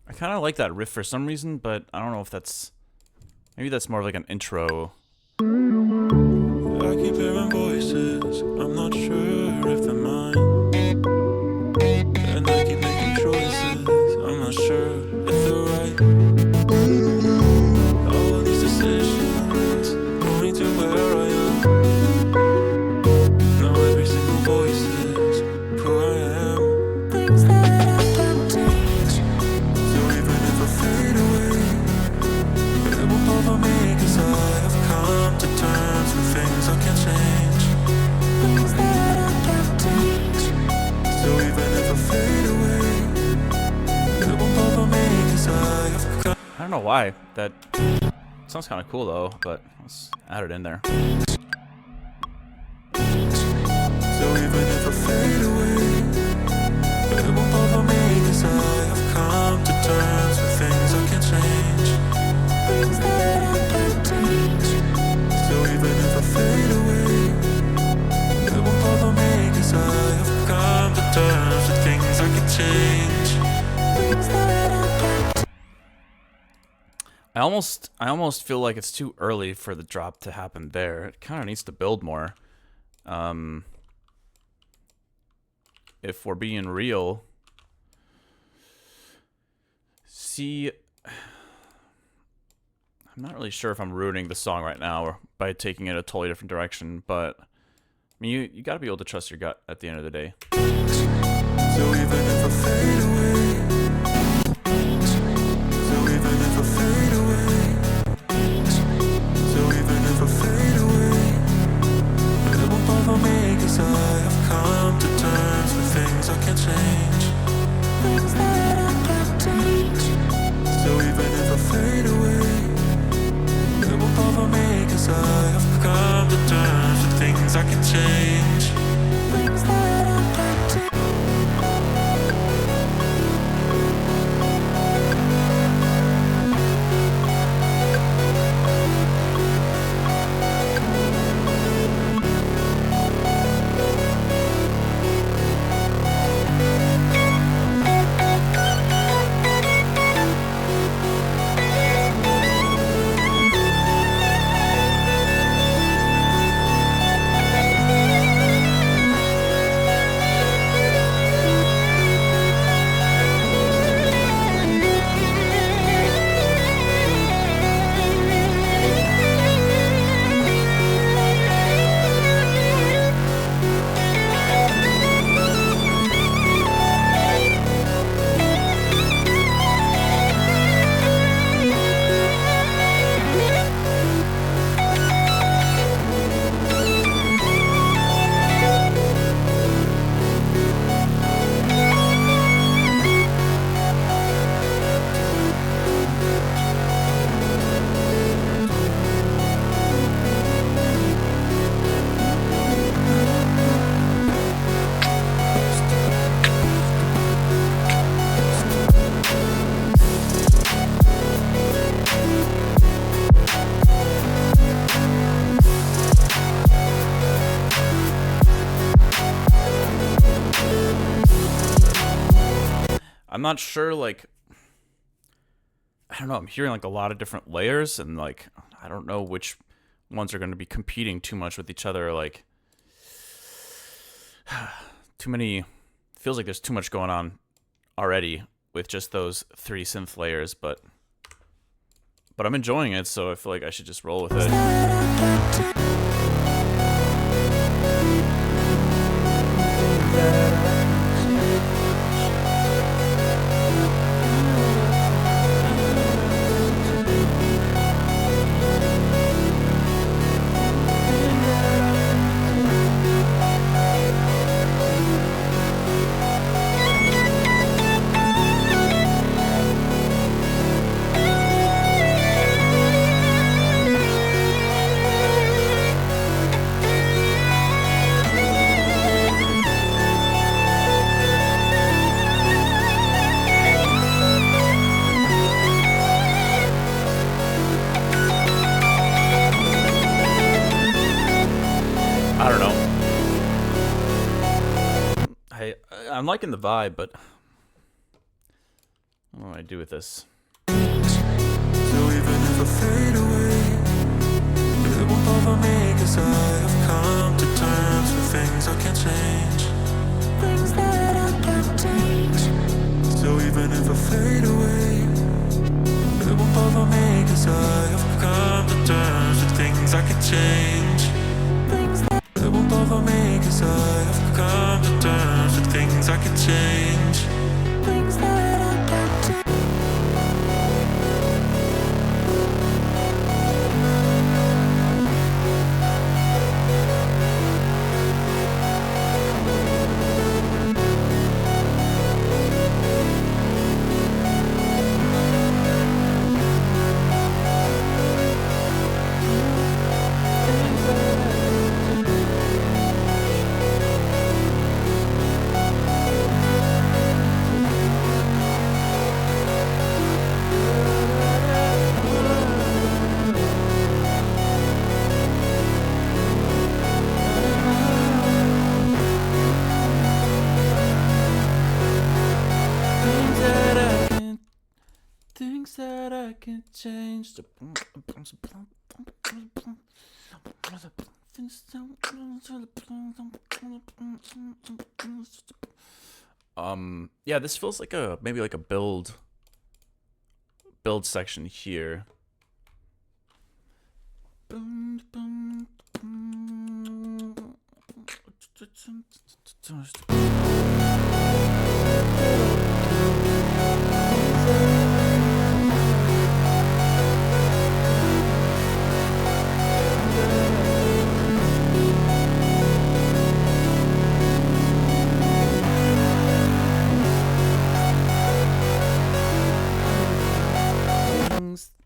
I kind of like that riff for some reason, but I don't know if that's... Maybe that's more like an intro. I keep hearing voices, I'm not sure if they're mine. And I keep making choices, I'm not sure if they're right. All of these decisions going to where I am. Now every single voice is who I am. Things that I can change. So even if I fade away, it won't bother me, 'cause I have come to terms with things I can change. Things that I can change. So even if I fade away, it won't bother me, 'cause I have come. I don't know why. That sounds kind of cool though, but let's add it in there. So even if I fade away, it won't bother me, 'cause I have come to terms with things I can change. Things that I can change. So even if I fade away, it won't bother me, 'cause I have come to terms with things I can change. Things that I can. I almost feel like it's too early for the drop to happen there. It kind of needs to build more. If we're being real. See, I'm not really sure if I'm ruining the song right now or by taking it a totally different direction, but I mean, you got to be able to trust your gut at the end of the day. So even if I fade away, so even if I fade away, so even if I fade away, it won't bother me, 'cause I have come to terms with things I can change. Things that I can change. So even if I fade away, it won't bother me, 'cause I have come to terms with things I can change. Things that I can change. not sure, like, I don't know, I'm hearing like a lot of different layers, and like I don't know which ones are going to be competing too much with each other. Like, too many, feels like there's too much going on already with just those 3 synth layers, but I'm enjoying it, so I feel like I should just roll with it. I don't know. I'm liking the vibe, but what do I do with this? So even if I fade away, it won't bother me, 'cause I have come to terms with things I can't change. Things that I can't change. So even if I fade away, it won't bother me, 'cause I have come to terms with things I can change. Things that it won't bother me, 'cause I have come to terms with things I can change. Things that I can't change. Things that I can change. Yeah, this feels like maybe like a build section here.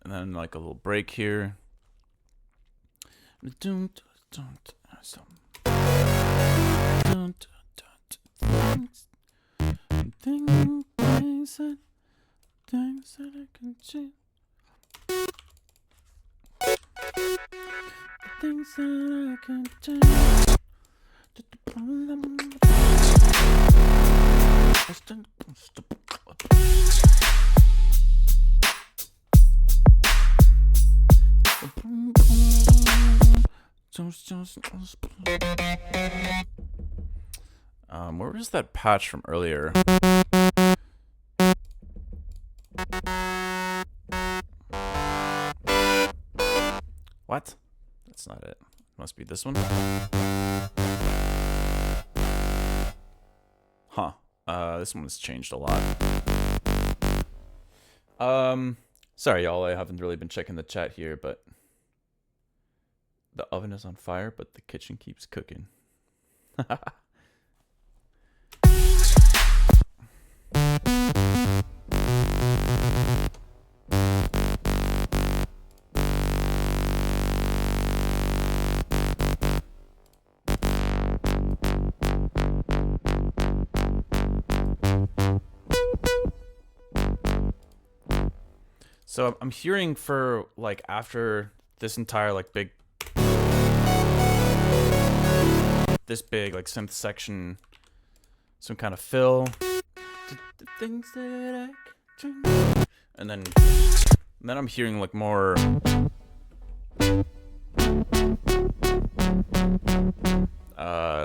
And then like a little break here. Things that I can change. Things that I can change. Where was that patch from earlier? What? That's not it. Must be this one. Huh. This one has changed a lot. Sorry y'all, I haven't really been checking the chat here, but the oven is on fire, but the kitchen keeps cooking. So I'm hearing for like after this entire like big like synth section, some kind of fill. The things that I can change. And then I'm hearing like more.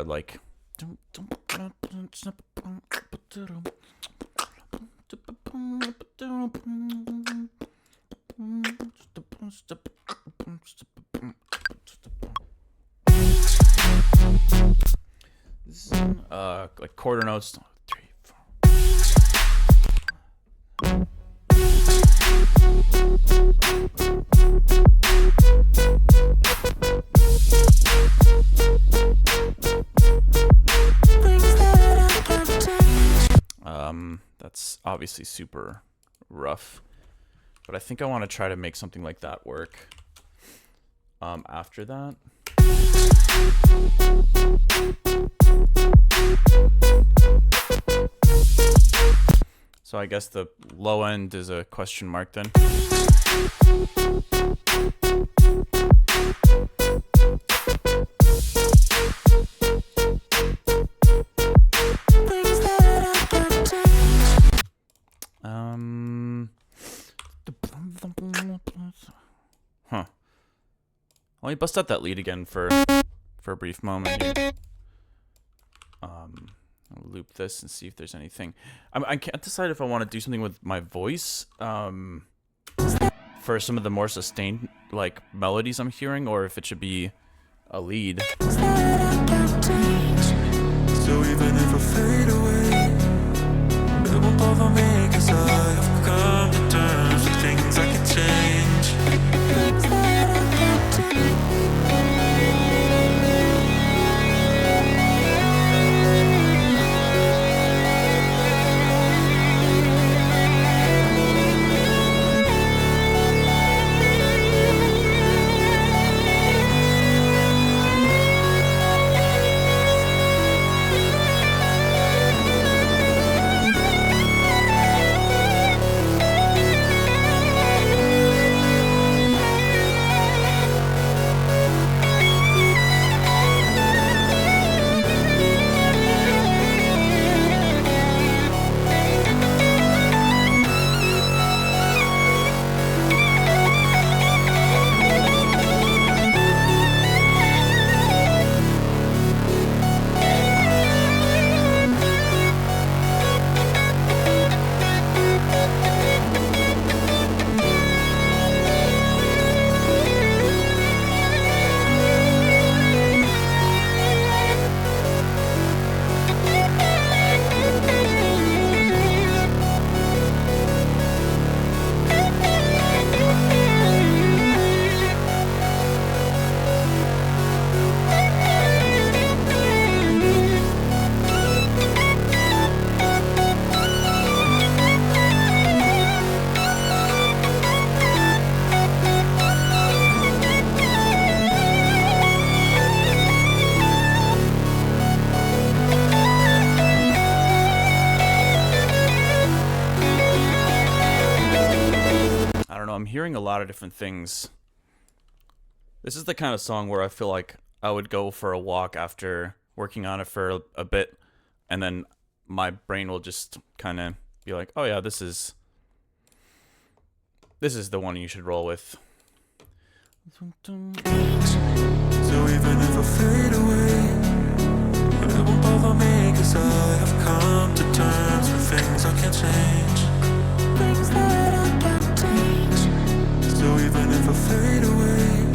Like. Like quarter notes. 3, 4. That's obviously super rough, but I think I want to try to make something like that work. After that. So I guess the low end is a question mark then. Let me bust out that lead again for a brief moment here. I'll loop this and see if there's anything. I can't decide if I want to do something with my voice for some of the more sustained like melodies I'm hearing, or if it should be a lead. So even if I fade away, it won't bother me, 'cause I have come to terms with things I can change. I'm hearing a lot of different things. This is the kind of song where I feel like I would go for a walk after working on it for a bit, and then my brain will just kind of be like, oh yeah, this is the one you should roll with. So even if I fade away, it won't bother me, 'cause I have come to terms with things I can't change. Things that I can't change. So even if I fade away,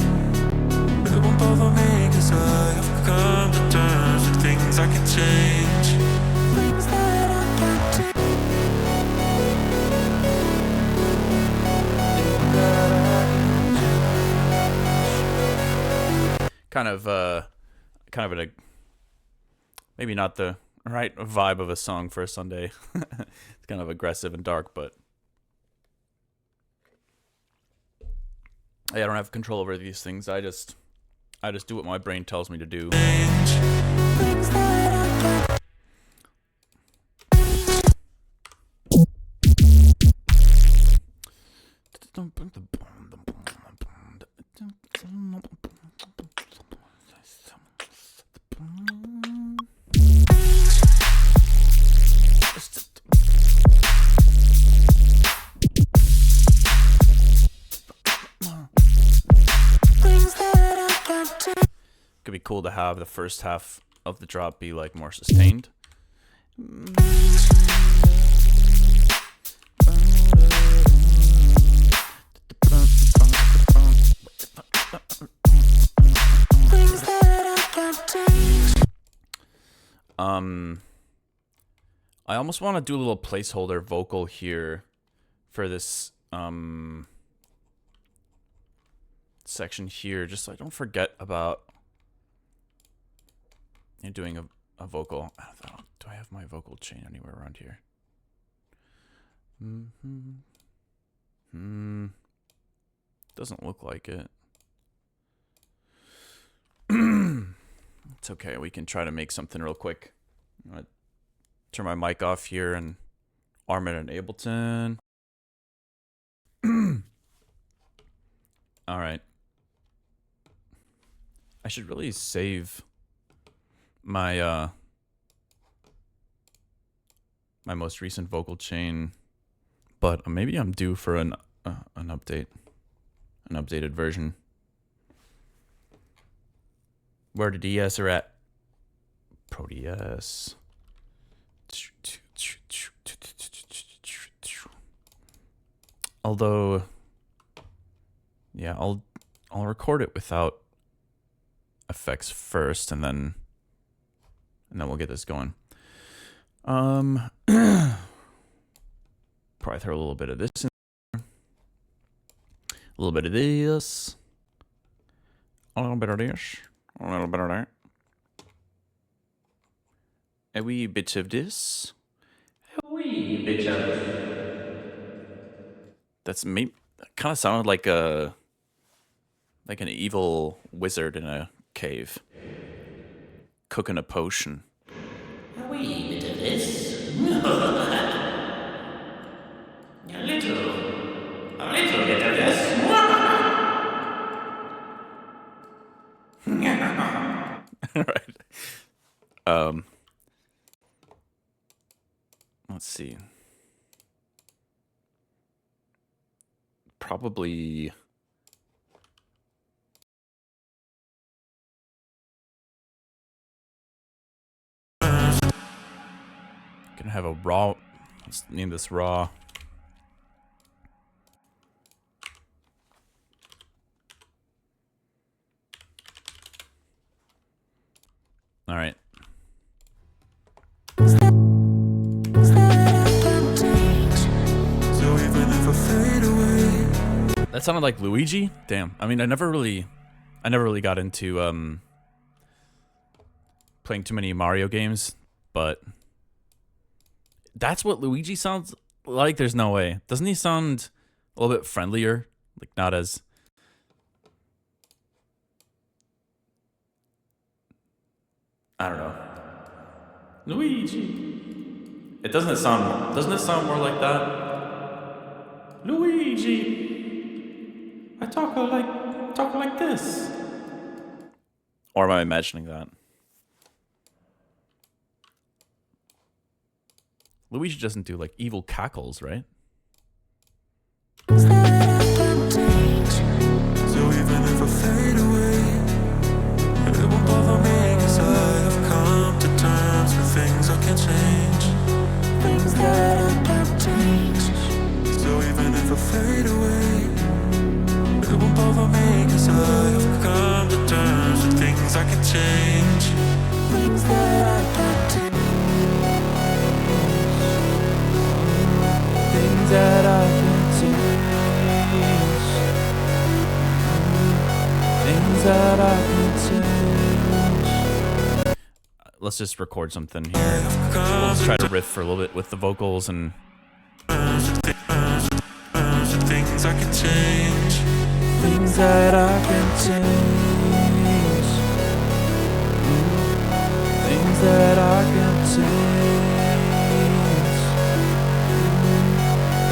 it won't bother me, 'cause I have come to terms with things I can change. Things that I can't change. Kind of a maybe not the right vibe of a song for a Sunday. It's kind of aggressive and dark, but I don't have control over these things. I just do what my brain tells me to do. Could be cool to have the first half of the drop be like more sustained. I almost want to do a little placeholder vocal here for this section here, just so I don't forget about doing a vocal. Do I have my vocal chain anywhere around here? Doesn't look like it. It's okay. We can try to make something real quick. I'm gonna turn my mic off here and arm it in Ableton. All right. I should really save my my most recent vocal chain, but maybe I'm due for an update, an updated version. Where the DS are at? Pro-DS. Although, yeah, I'll record it without effects first, and then we'll get this going. Probably throw a little bit of this in there. A little bit of this. A little bit of this. A little bit of that. A wee bit of this. A wee bit of this. That's maybe kind of sounded like an evil wizard in a cave cooking a potion. A wee bit of this. A little bit of this. All right. Let's see. Probably gonna have a raw. Let's name this raw. All right. That sounded like Luigi. Damn. I mean, I never really got into playing too many Mario games, but that's what Luigi sounds like. There's no way. Doesn't he sound a little bit friendlier? Like not as I don't know. Luigi. Doesn't it sound more like that? Luigi. I talk like this. Or am I imagining that? Luigi doesn't do like evil cackles, right? So even if I fade away, it won't bother me, 'cause I have come to terms with things I can change. Things that I can't change. So even if I fade away, it won't bother me, 'cause I have come to terms with things I can change. Things that I can't change. Things that I can change. Things that I can change. Let's just record something here. We'll just try to riff for a little bit with the vocals and Things I can change. Things that I can change. Things that I can change.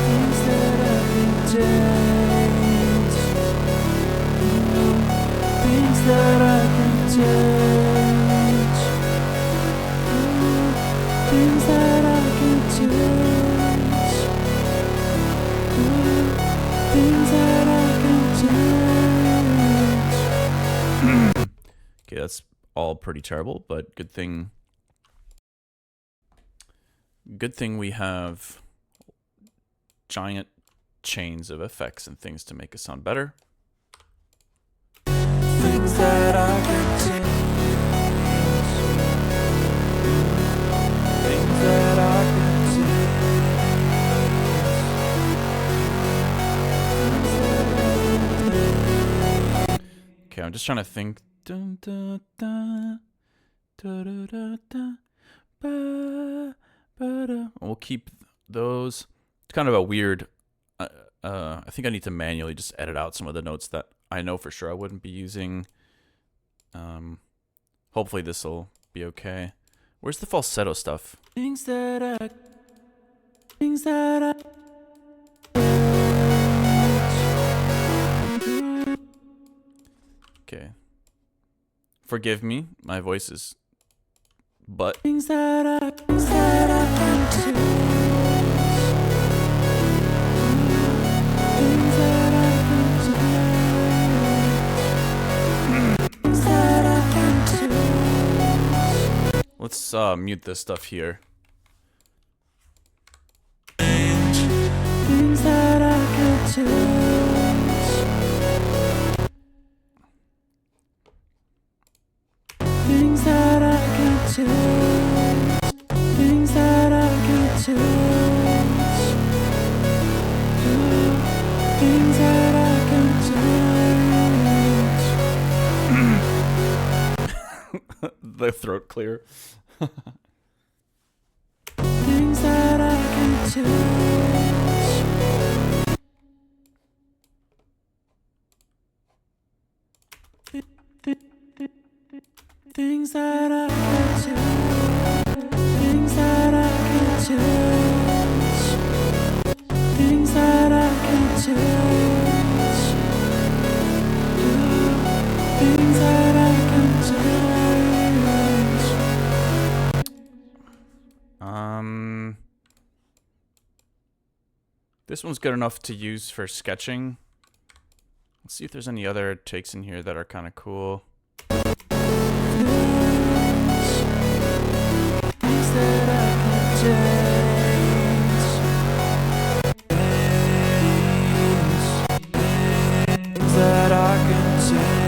Things that I can change. Things that I can change. Things that I can change. Things that I can change. Okay, that's all pretty terrible, but good thing we have giant chains of effects and things to make us sound better. Things that I can change. Things that I can change. Okay, I'm just trying to think. Dun, dun, dun, da, da, da, da, ba, ba, da. We'll keep those. It's kind of a weird. I think I need to manually just edit out some of the notes that I know for sure I wouldn't be using. Hopefully this will be okay. Where's the falsetto stuff? Things that I Okay. Forgive me, my voice is but things that I can change. Things that I can change. Things that I can change. let's mute this stuff here. Things that I can change. Things that I can change. Things that I can change. Things that I can change. The throat clear. Things that I can change. Things that I can change. Things that I can change. Things that I can change. Things that I can change. This one's good enough to use for sketching. Let's see if there's any other takes in here that are kind of cool. Things that I can change. Things that I can change.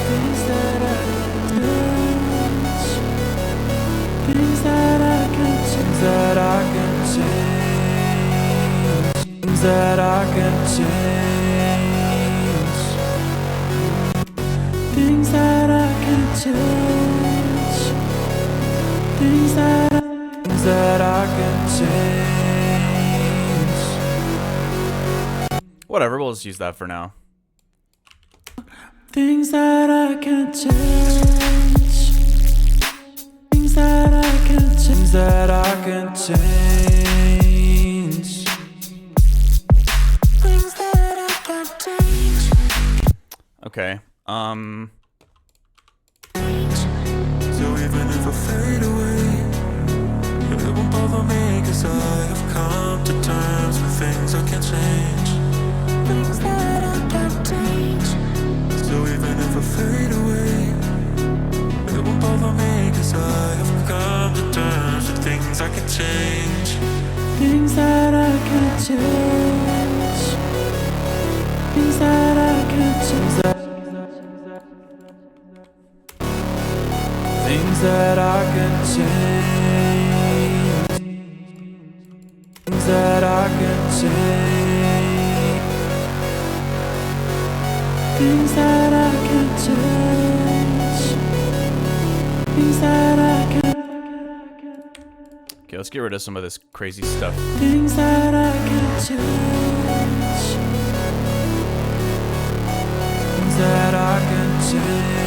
Things that I can change. Things that I can change. That I can change. Things that I can change. Things that I can change. Things that I can change. Whatever, we'll just use that for now. Things that I can change. Things that I can change. Things that I can change. Things that I can change. Okay. So even if I fade away, it won't bother me, 'cause I have come to terms with things I can change. Things that I can change. So even if I fade away, it won't bother me, 'cause I have come to terms with things I can change. Things that I can change. Things that I can change. Things that I can change. Things that I can change. Things that I can change. Things that I can. Okay, let's get rid of some of this crazy stuff. Things that I can change. Things that I can change.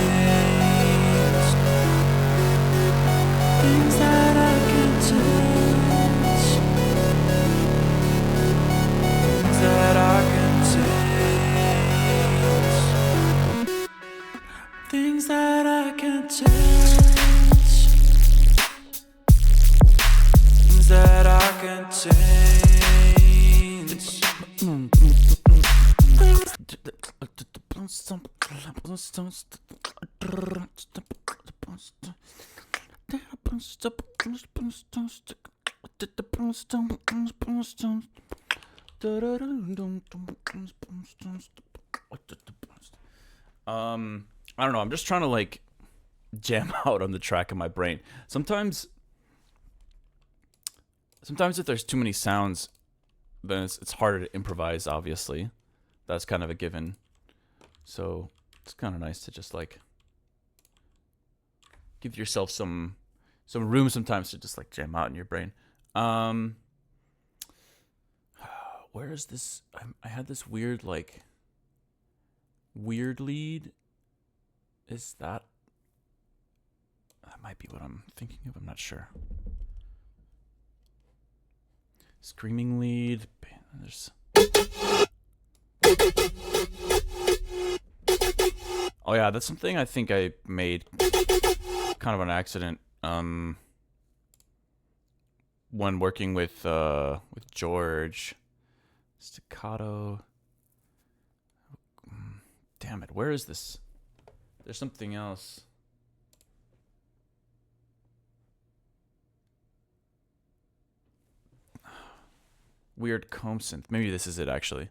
Things that I can change. Things that I can change. Things that I can change. Things that I can change. I don't know. I'm just trying to like jam out on the track in my brain. Sometimes if there's too many sounds, then it's harder to improvise. Obviously, that's kind of a given. So it's kind of nice to just like give yourself some room sometimes to just like jam out in your brain. Where is this? I had this weird lead. Is that might be what I'm thinking of? I'm not sure. Screaming lead. There's. Oh yeah, that's something I think I made kind of an accident. When working with George. Staccato. Damn it, where is this? There's something else. Weird comb synth. Maybe this is it actually.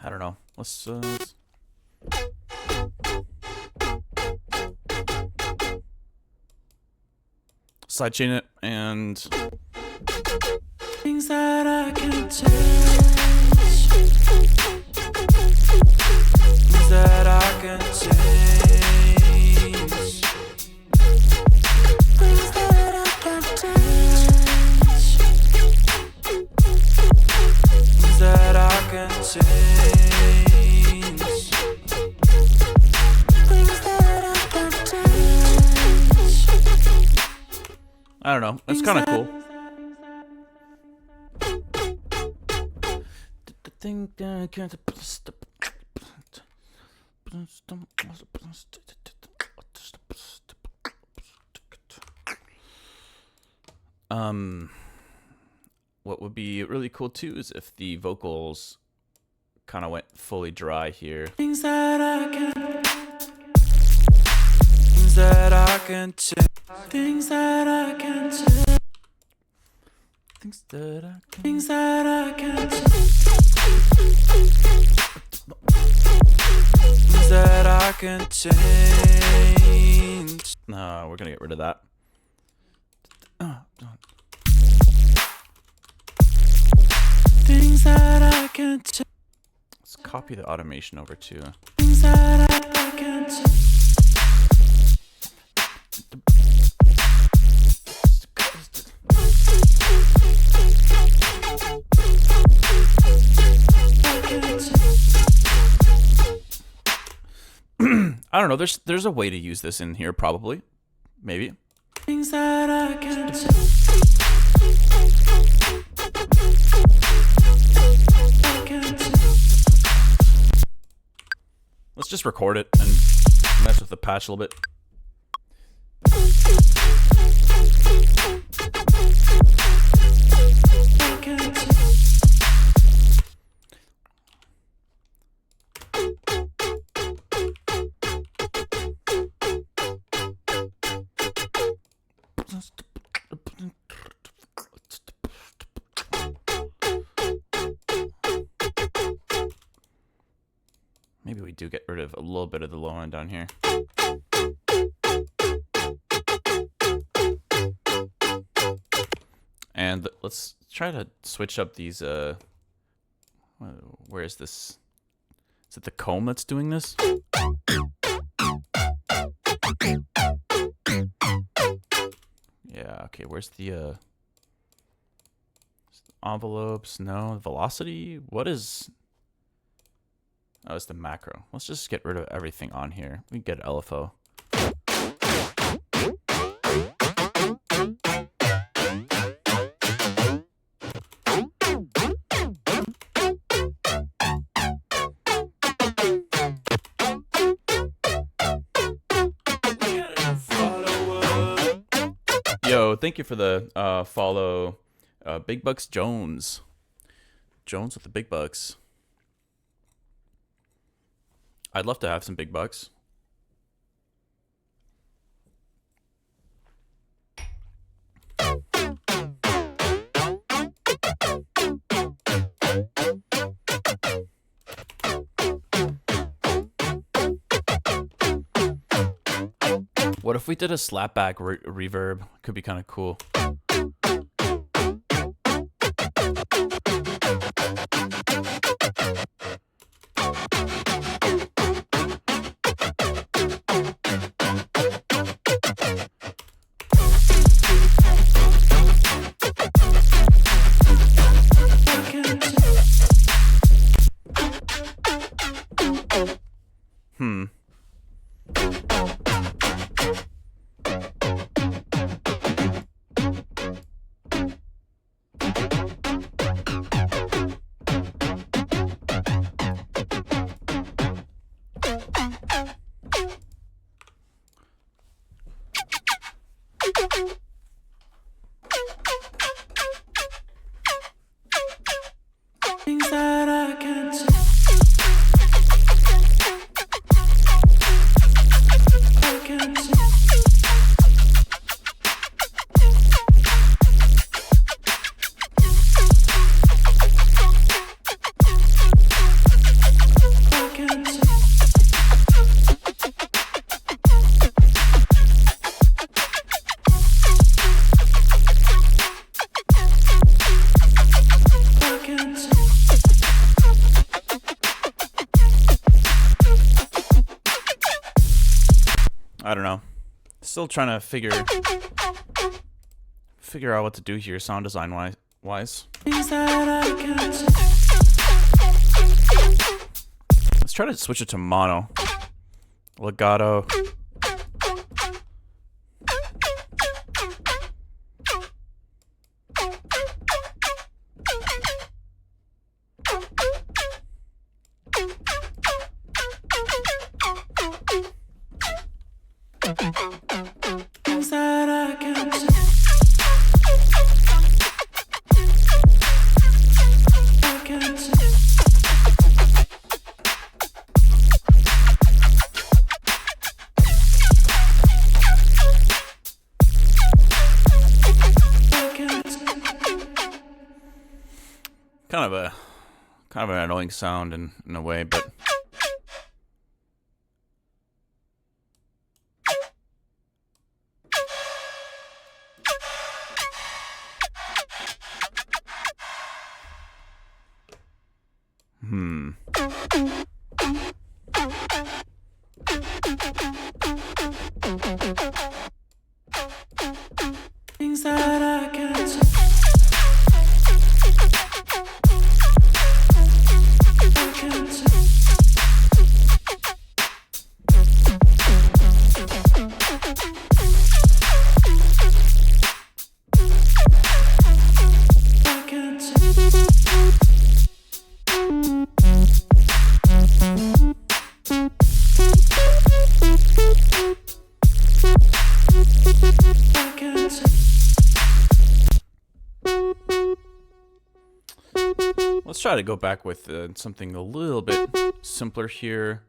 I don't know. Let's sidechain it and Things that I can touch, things that I can change, things that I can touch, things that I can change, things that I can touch. I don't know. That's kind of cool. What would be really cool too is if the vocals kind of went fully dry here. Things that I can, things that I can change, things that I can change, Things that I can. things that I can change, things that I can change. No, we're gonna get rid of that. Things that I can change, Let's copy the automation over to. things that I can change. I don't know. There's a way to use this in here, probably, maybe. Things that I can change. I can change. Let's just record it and mess with the patch a little bit. I can change. Maybe we do get rid of a little bit of the low end down here. And let's try to switch up these, where is this? Is it the comb that's doing this? Yeah, okay, where's the envelopes? No, velocity? What is... Oh, it's the macro. Let's just get rid of everything on here. We can get LFO. Yo, thank you for the follow, Big Bucks Jones. Jones with the big bucks. I'd love to have some big bucks. What if we did a slapback reverb? Could be kind of cool. Things that I can't say. I can't say. I can't say. I can't say. I don't know. Still trying to figure out what to do here, sound design wise. Things that I can't say. Let's try to switch it to mono. Legato. Things that I can't say. I can't say. I can't say. Kind of an annoying sound in a way, but Things that I can't say. I can't say. I can't say. I can't say. let's try to go back with something a little bit simpler here.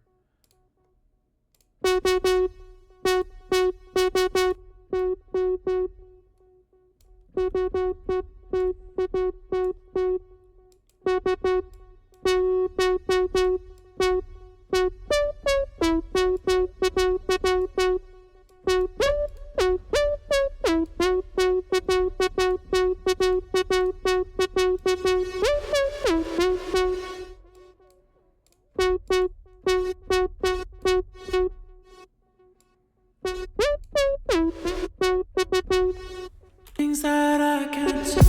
Things that I can't say.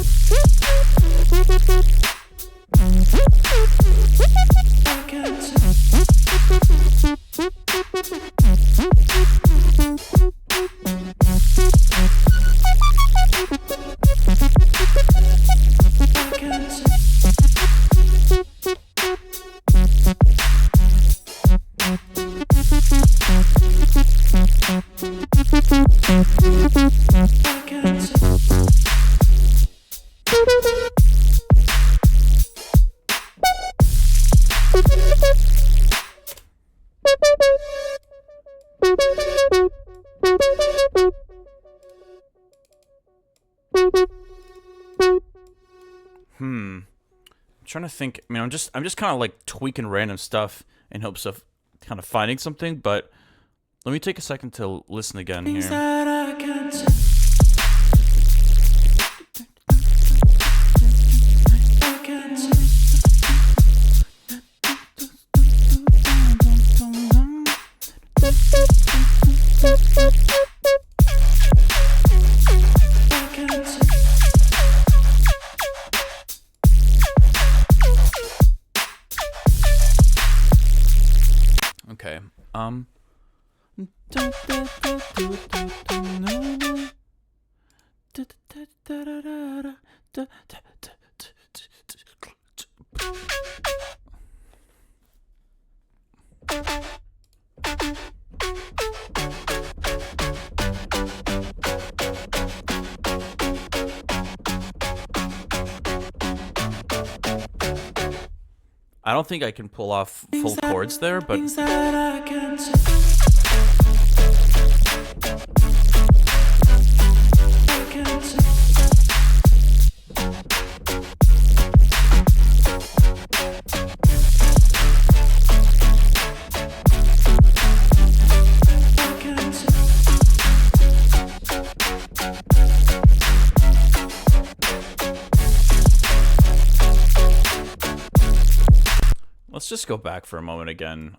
trying to think. I mean, I'm just kind of like tweaking random stuff in hopes of kind of finding something. But let me take a second to listen again here. That I can't say. I can't say. Okay. I don't think I can pull off full chords there, but Things that I can't say. I can't say. I can't say. let's just go back for a moment again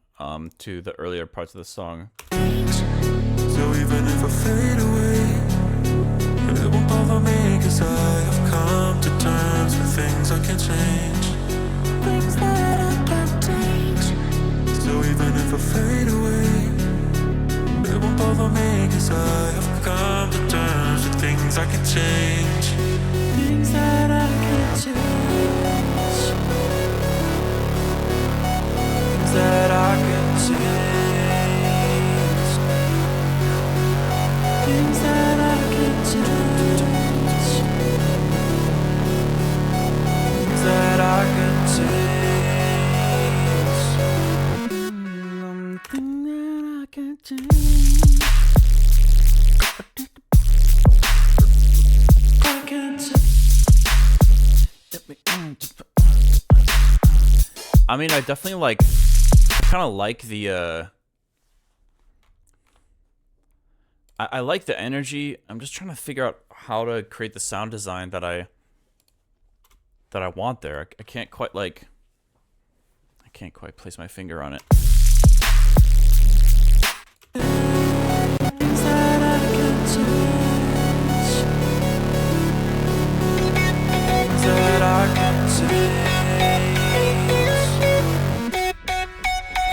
to the earlier parts of the song. So even if I fade away, it won't bother me, 'cause I have come to terms with things I can change. Things that I can't change. So even if I fade away, it won't bother me, 'cause I have come to terms with things I can change. Things that I can change. Things that I can change. Things that I can change. Things that I can change. Thing that I can change. I can change. I mean, I definitely kind of like the, I like the energy. I'm just trying to figure out how to create the sound design that I want there. I can't quite place my finger on it. Things that I can change. Things that I can change.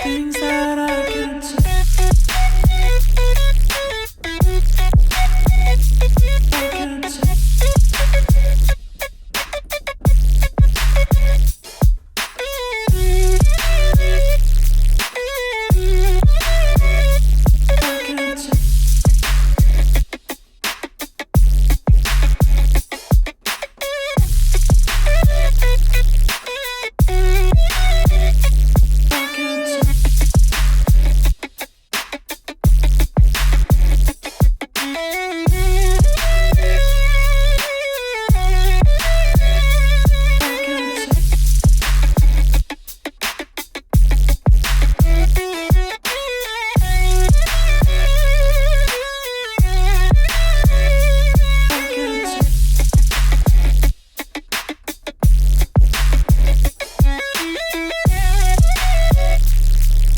Things that I can change. I can change.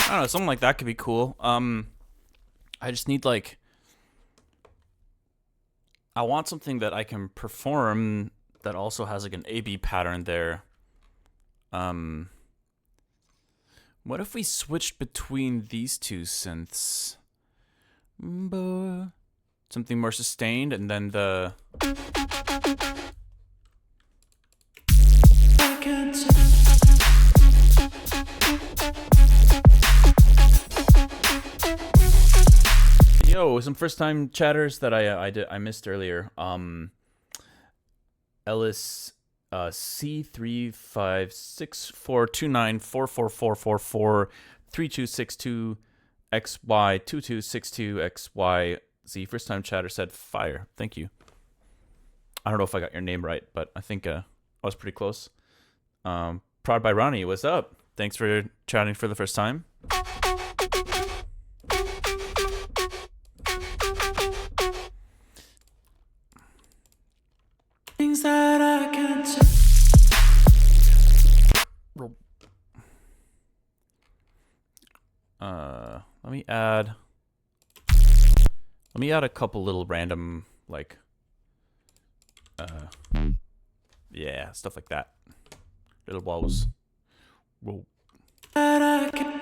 I don't know, something like that could be cool. I just need I want something that I can perform that also has an A/B pattern there. What if we switched between these two synths? Something more sustained, and then the Yo, some first-time chatters that I missed earlier. Ellis, C35642944443262 XY2262XYZ. First-time chatter said fire. Thank you. I don't know if I got your name right, but I think I was pretty close. Prod by Ronnie, what's up? Thanks for chatting for the first time. Things that I can't say. Let me add a couple little random, like, yeah, stuff like that. Little wows. Whoa. That I can't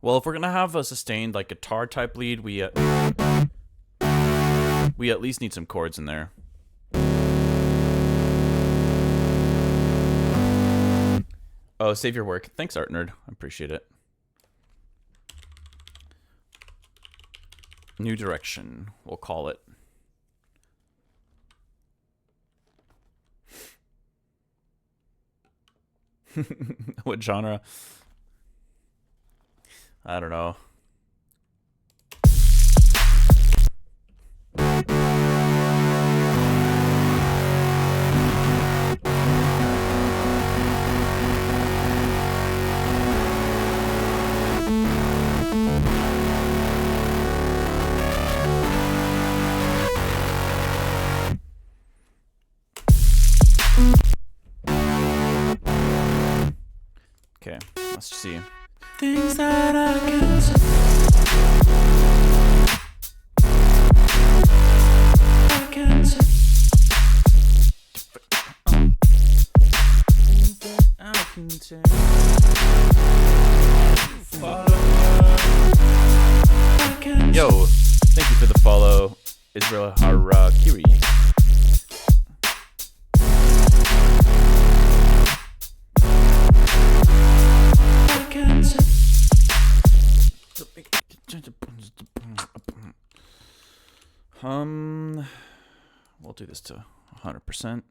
Well, if we're gonna have a sustained like guitar type lead, we at least need some chords in there. Oh, save your work. Thanks, Art Nerd. I appreciate it. New direction, we'll call it. What genre? I don't know. Okay, let's see. things that I can't say. I can't say. Things that I can say. Yo, thank you for the follow, Israel Harakiri. We'll do this to 100%.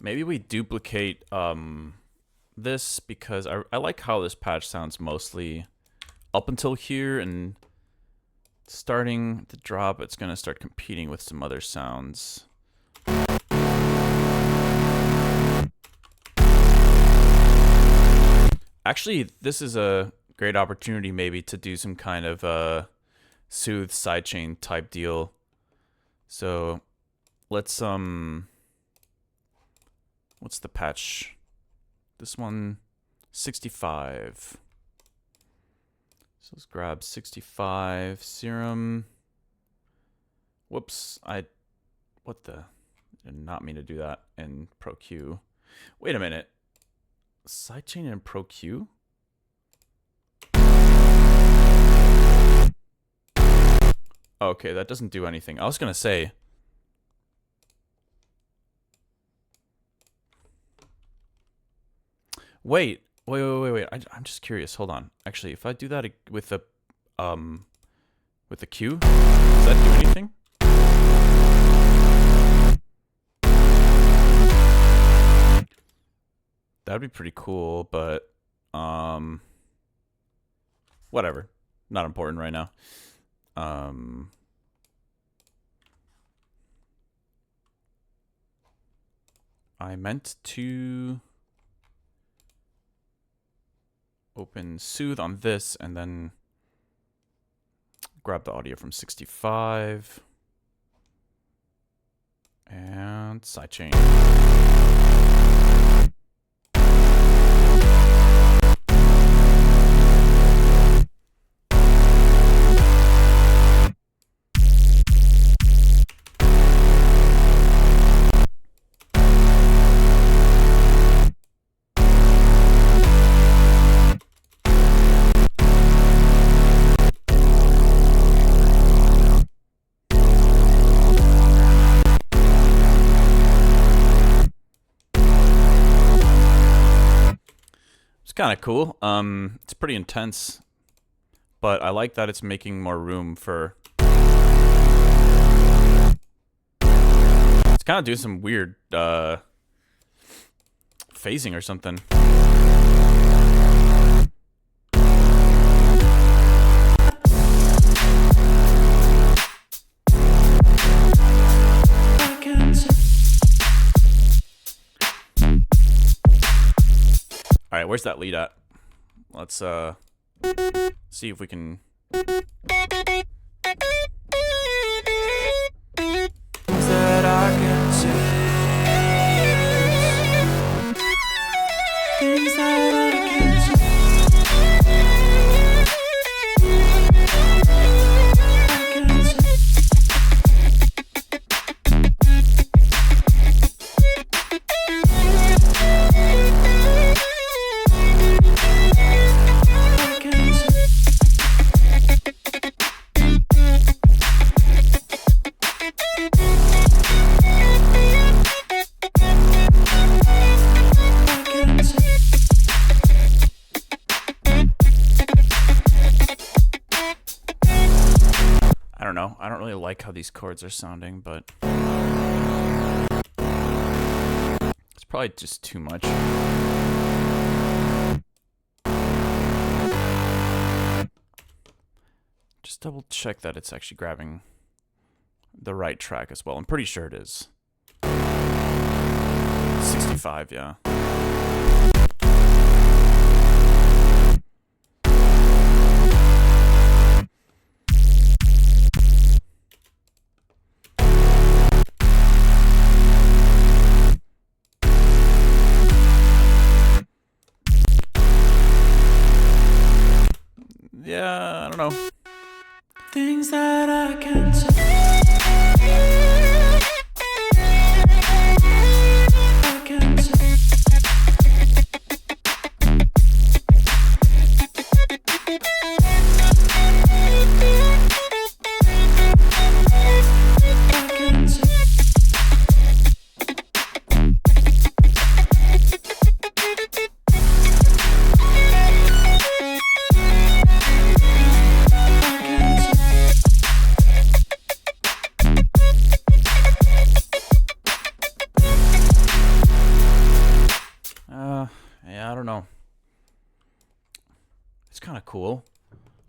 Maybe we duplicate this because I like how this patch sounds mostly up until here, and starting the drop it's gonna start competing with some other sounds. Actually, this is a great opportunity maybe to do some kind of soothe sidechain type deal. So let's what's the patch? This one, 65. So let's grab 65 serum. Whoops, what the? I did not mean to do that in Pro Q. Wait a minute. Sidechain and Pro Q? Okay, that doesn't do anything. I was gonna say. Wait. I'm just curious. Hold on. Actually, if I do that with the Q, does that do anything? That'd be pretty cool, but whatever. Not important right now. I meant to open Soothe on this and then grab the audio from 65 and sidechain. kind of cool. It's pretty intense, but I like that it's making more room for. It's kind of doing some weird phasing or something. All right, where's that lead at? Let's see if we can. That I can change. Things that I can I don't really like how these chords are sounding, but it's probably just too much. Just double check that it's actually grabbing the right track as well. I'm pretty sure it is. 65, yeah. Yeah, I don't know. things that I can yeah, I don't know. It's kind of cool.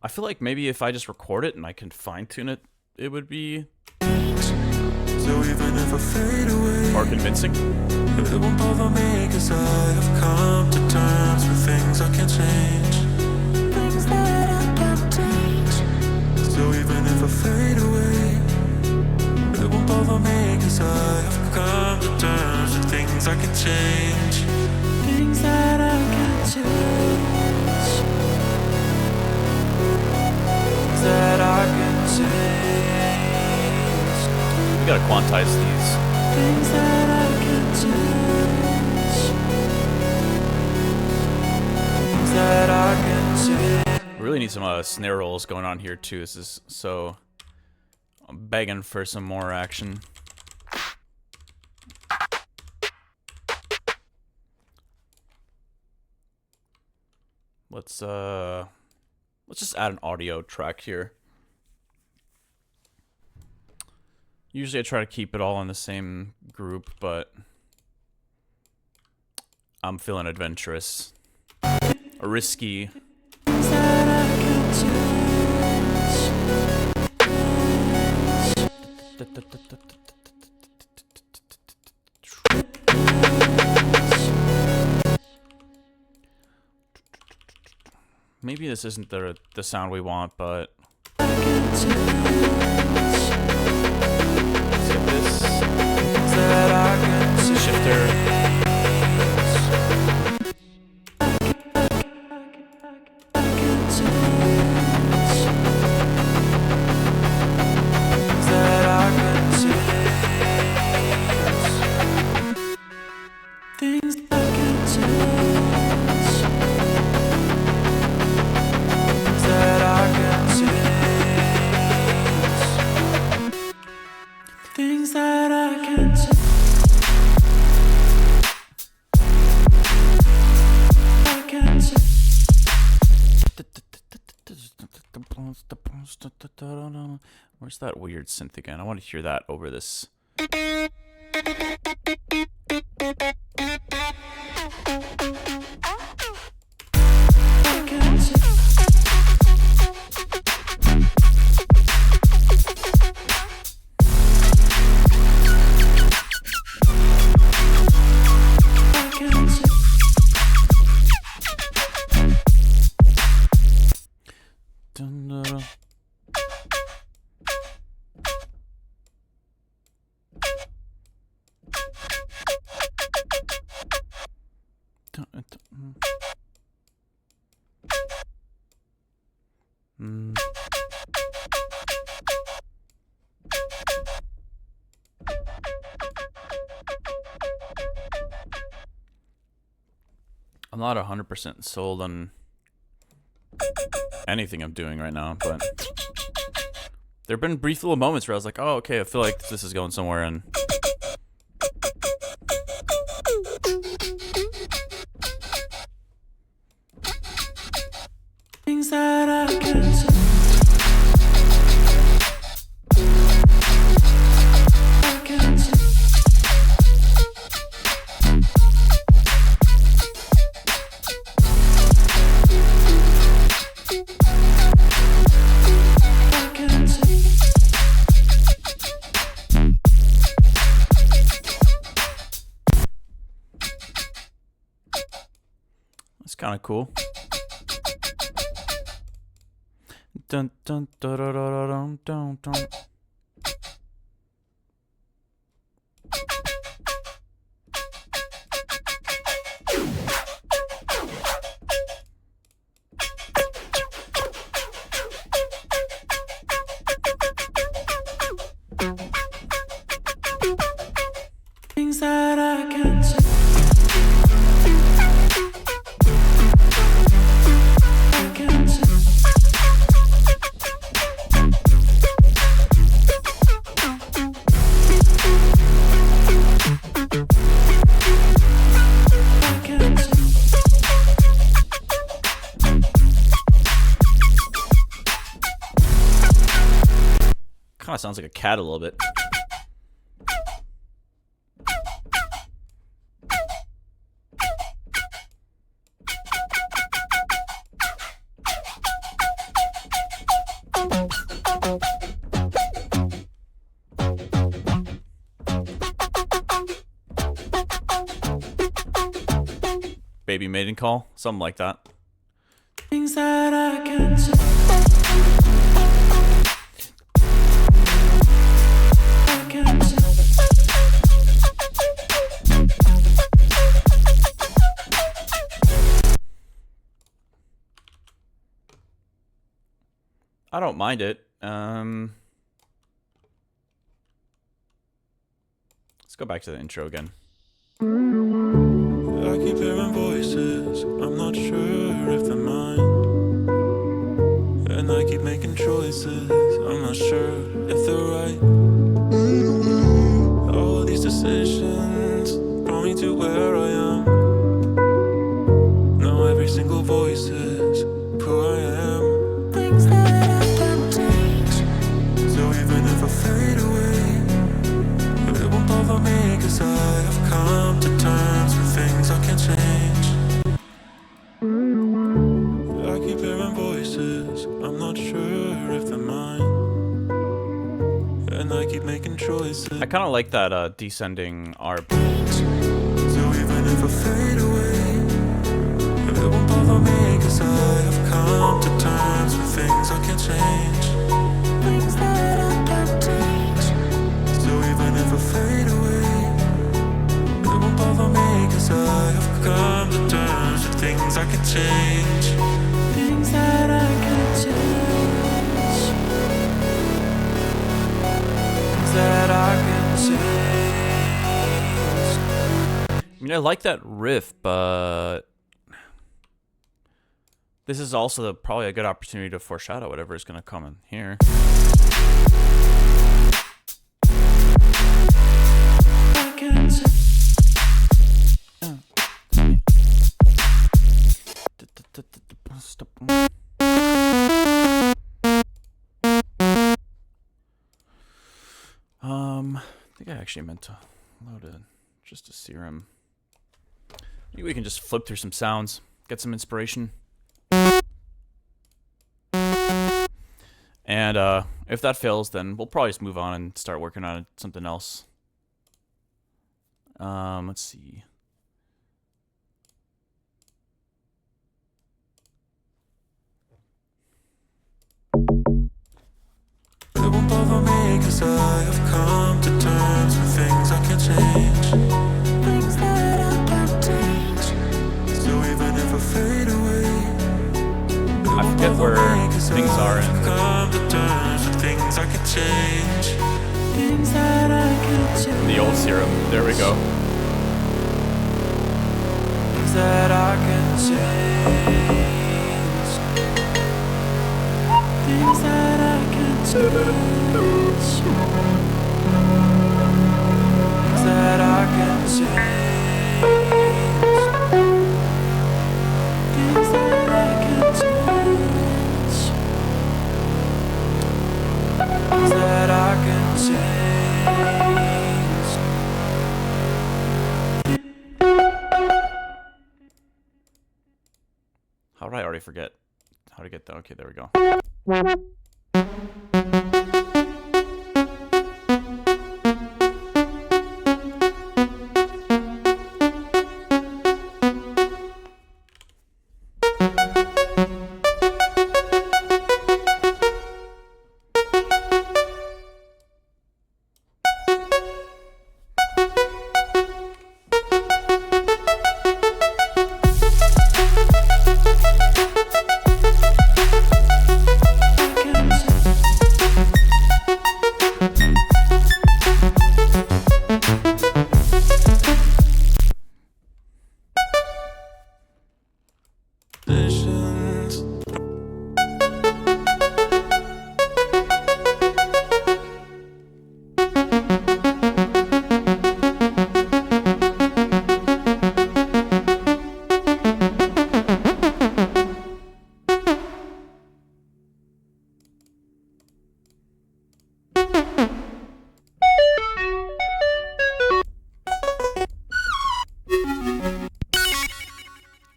I feel like maybe if I just record it and I can fine tune it, it would be So even if I fade away, more convincing. it won't bother me, 'cause I have come to terms with things I can change. Things that I can change. So even if I fade away, it won't bother me, 'cause I have come to terms with things I can change. Things that I can change. Things that I can change. We gotta quantize these. Things that I can change. Things that I can change. We really need some snare rolls going on here too. This is so. I'm begging for some more action. Let's just add an audio track here. Usually I try to keep it all in the same group, but I'm feeling adventurous. Risky. Things that I can Maybe this isn't the sound we want, but change. let's get this That I can change. shifter. That I can change. Things I can change. That I can change. Things that I can change. I can change. Where's that weird synth again? I want to hear that over this. I'm not 100% sold on anything I'm doing right now, but there have been brief little moments where I was like, oh, okay, I feel like this is going somewhere, and things that I can say. it's kind of cool. Dun dun dun dun dun dun dun. Things that I can say. Kind of sounds like a cat a little bit. Baby maiden call, something like that. Things that I can say. I don't mind it. Let's go back to the intro again. I keep hearing voices, I'm not sure if they're mine. And I keep making choices, I'm not sure if they're right. All these decisions brought me to where I am. Now every single voice is who I am. Things that I can change. So even if I fade away, it won't bother me, cause I have come to terms with things I can't change. I keep hearing voices, I'm not sure if they're mine. And I keep making choices. I kind of like that descending arp. So even if I fade away, it won't bother me, cause I have come to terms with things I can't change. Things that I can't change. So even if I fade away, it won't bother me, cause I have come to terms with things I can change. Things that I can change. Things that I can change. I mean, I like that riff, but this is also probably a good opportunity to foreshadow whatever is going to come in here. I can say. actually meant to load just a serum. Maybe we can just flip through some sounds, get some inspiration. And if that fails, then we'll probably just move on and start working on something else. Let's see. It won't bother me 'cause I have come to terms with things I can change. Things that I can change. So even if I fade away, I forget where things are in I've come to terms with things I can change. Things that I can change. the old serum. There we go. Things that I can change. Things that I can change. Things that I can change. Things that I can change. Things that I can change. How did I already forget how to get that? Okay, there we go.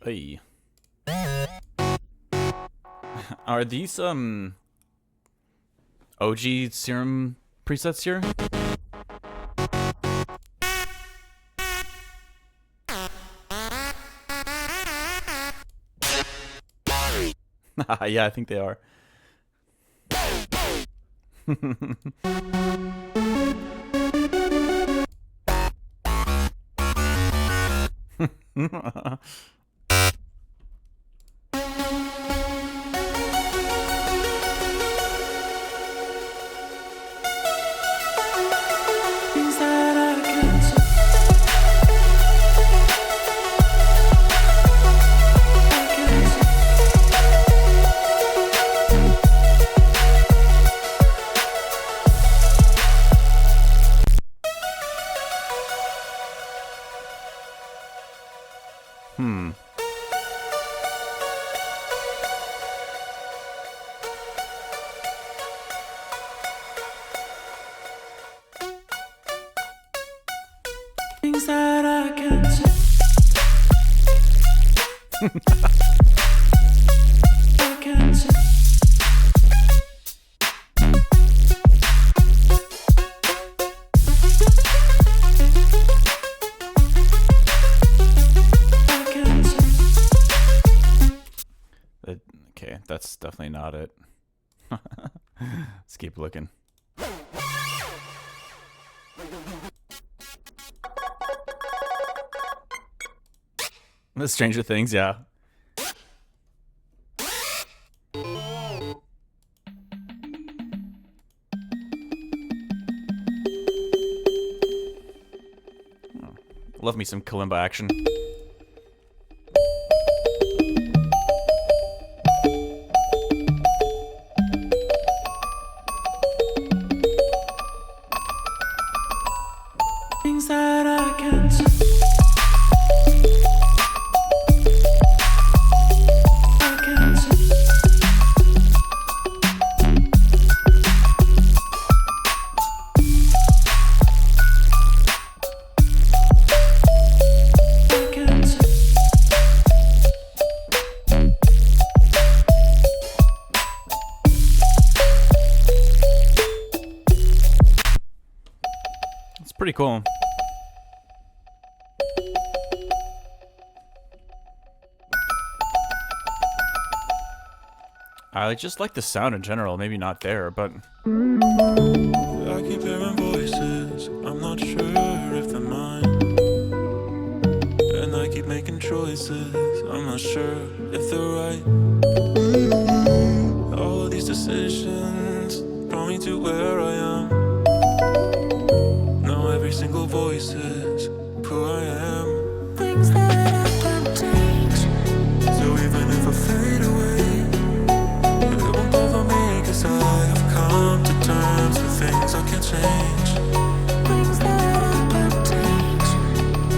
Hey. Are these OG serum presets here? Yeah, I think they are. Things that I can change. Things that I can change. I can change. I can change. Okay, that's definitely not it. Let's keep looking. The Stranger Things, yeah. Love me some kalimba action. Things that I can change. I can change. It's pretty cool. I just like the sound in general. Maybe not there, but I keep hearing voices, I'm not sure if they're mine. And I keep making choices, I'm not sure if they're right. All of these decisions brought me to where I am. Now every single voice is who I am. Things that I can't change. So even if I fade away, it won't bother me, 'cause I have come to terms with things I can't change. Things that I can't change.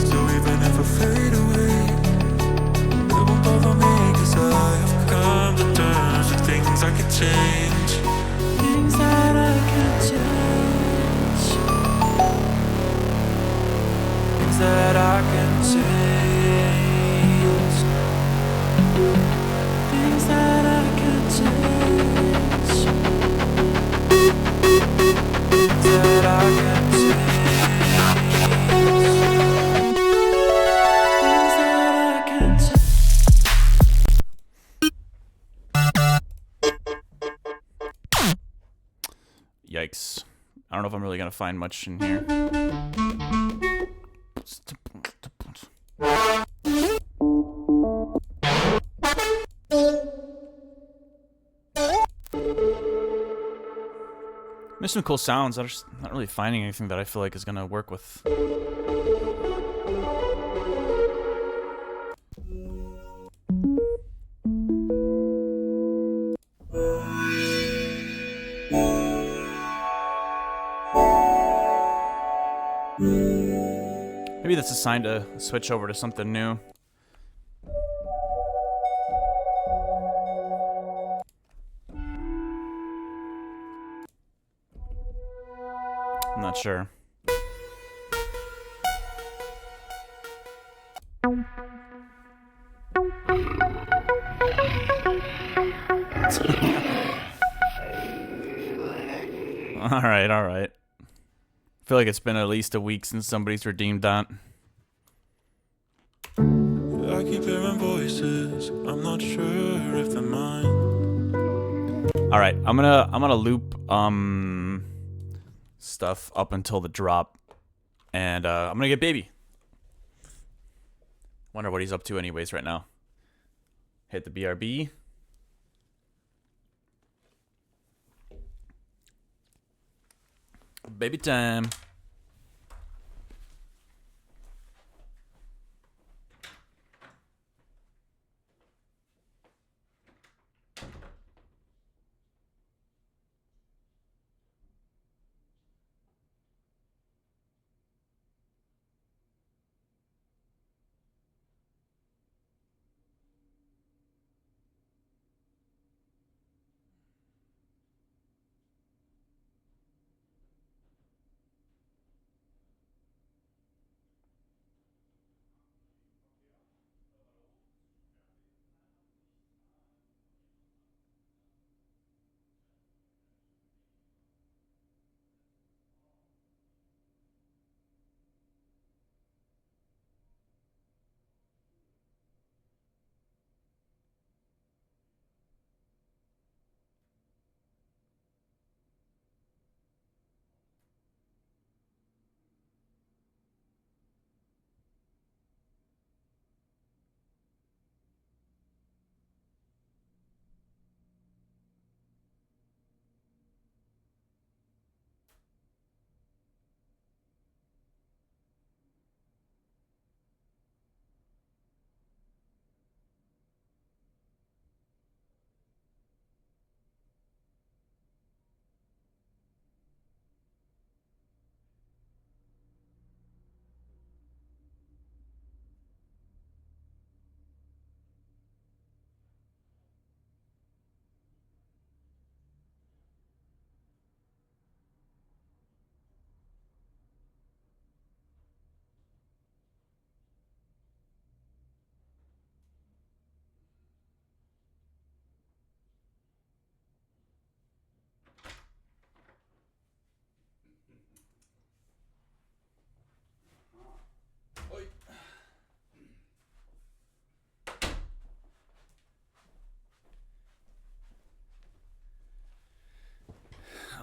So even if I fade away, it won't bother me, 'cause I have come to terms with things I can change. Things that I can't change. Things that I can change. Things that I can change. Things that I can change. Things that I can change. yikes. I don't know if I'm really gonna find much in here. There's some cool sounds. I'm just not really finding anything that I feel like is gonna work with. Maybe that's a sign to switch over to something new. I'm not sure. Alright, alright. I feel like it's been at least a week since somebody's redeemed that. I keep hearing voices, I'm not sure if they're mine. Alright, I'm gonna loop stuff up until the drop. And I'm gonna get baby. Wonder what he's up to anyways right now. Hit the BRB. Baby time.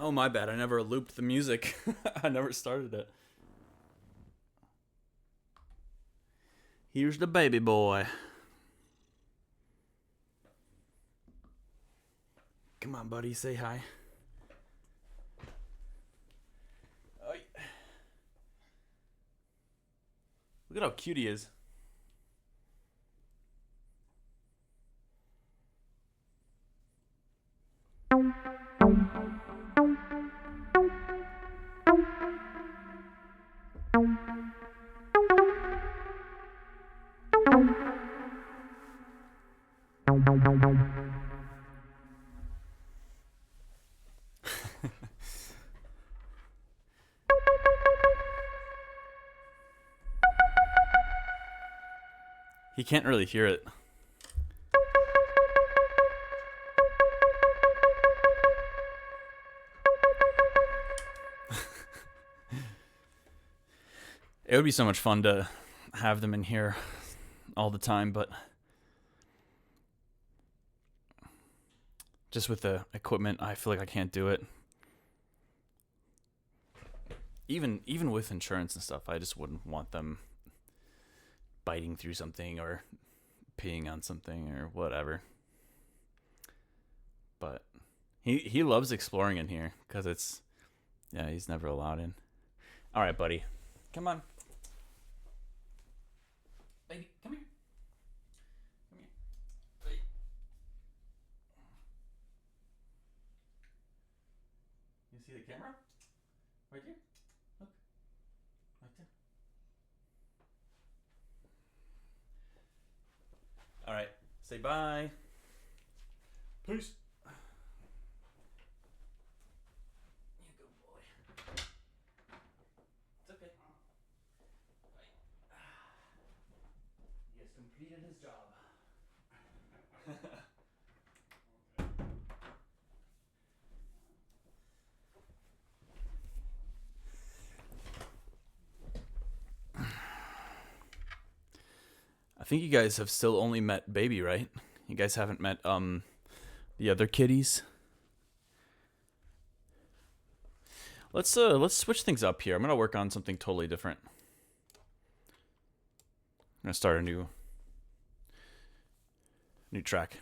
Oh, my bad. I never looped the music. I never started it. Here's the baby boy. Come on, buddy. Say hi. Oi. Look at how cute he is. He can't really hear it. It would be so much fun to have them in here all the time, but just with the equipment, I feel like I can't do it. Even with insurance and stuff, I just wouldn't want them biting through something or peeing on something or whatever. But he loves exploring in here because it's, yeah, he's never allowed in. All right, buddy, come on. Baby, come here. Come here. Hey. You see the camera? Right here? Look. Right there. All right. Say bye. Peace. You good boy. It's okay. He has completed his job. I think you guys have still only met Baby, right? You guys haven't met the other kitties. Let's switch things up here. I'm gonna work on something totally different. I'm gonna start a new track.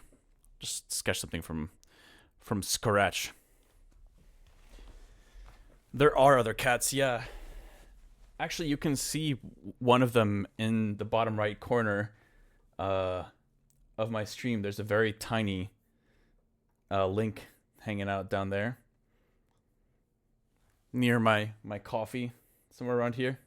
Just sketch something from scratch. There are other cats, yeah. Actually, you can see one of them in the bottom right corner of my stream. There's a very tiny link hanging out down there near my coffee, somewhere around here.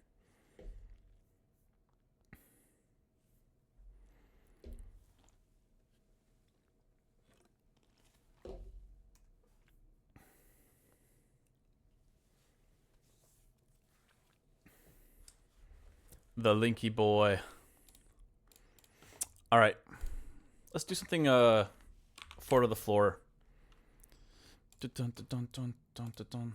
The Linky boy. All right, let's do something. 4 to the floor. Dun, dun, dun, dun, dun, dun, dun.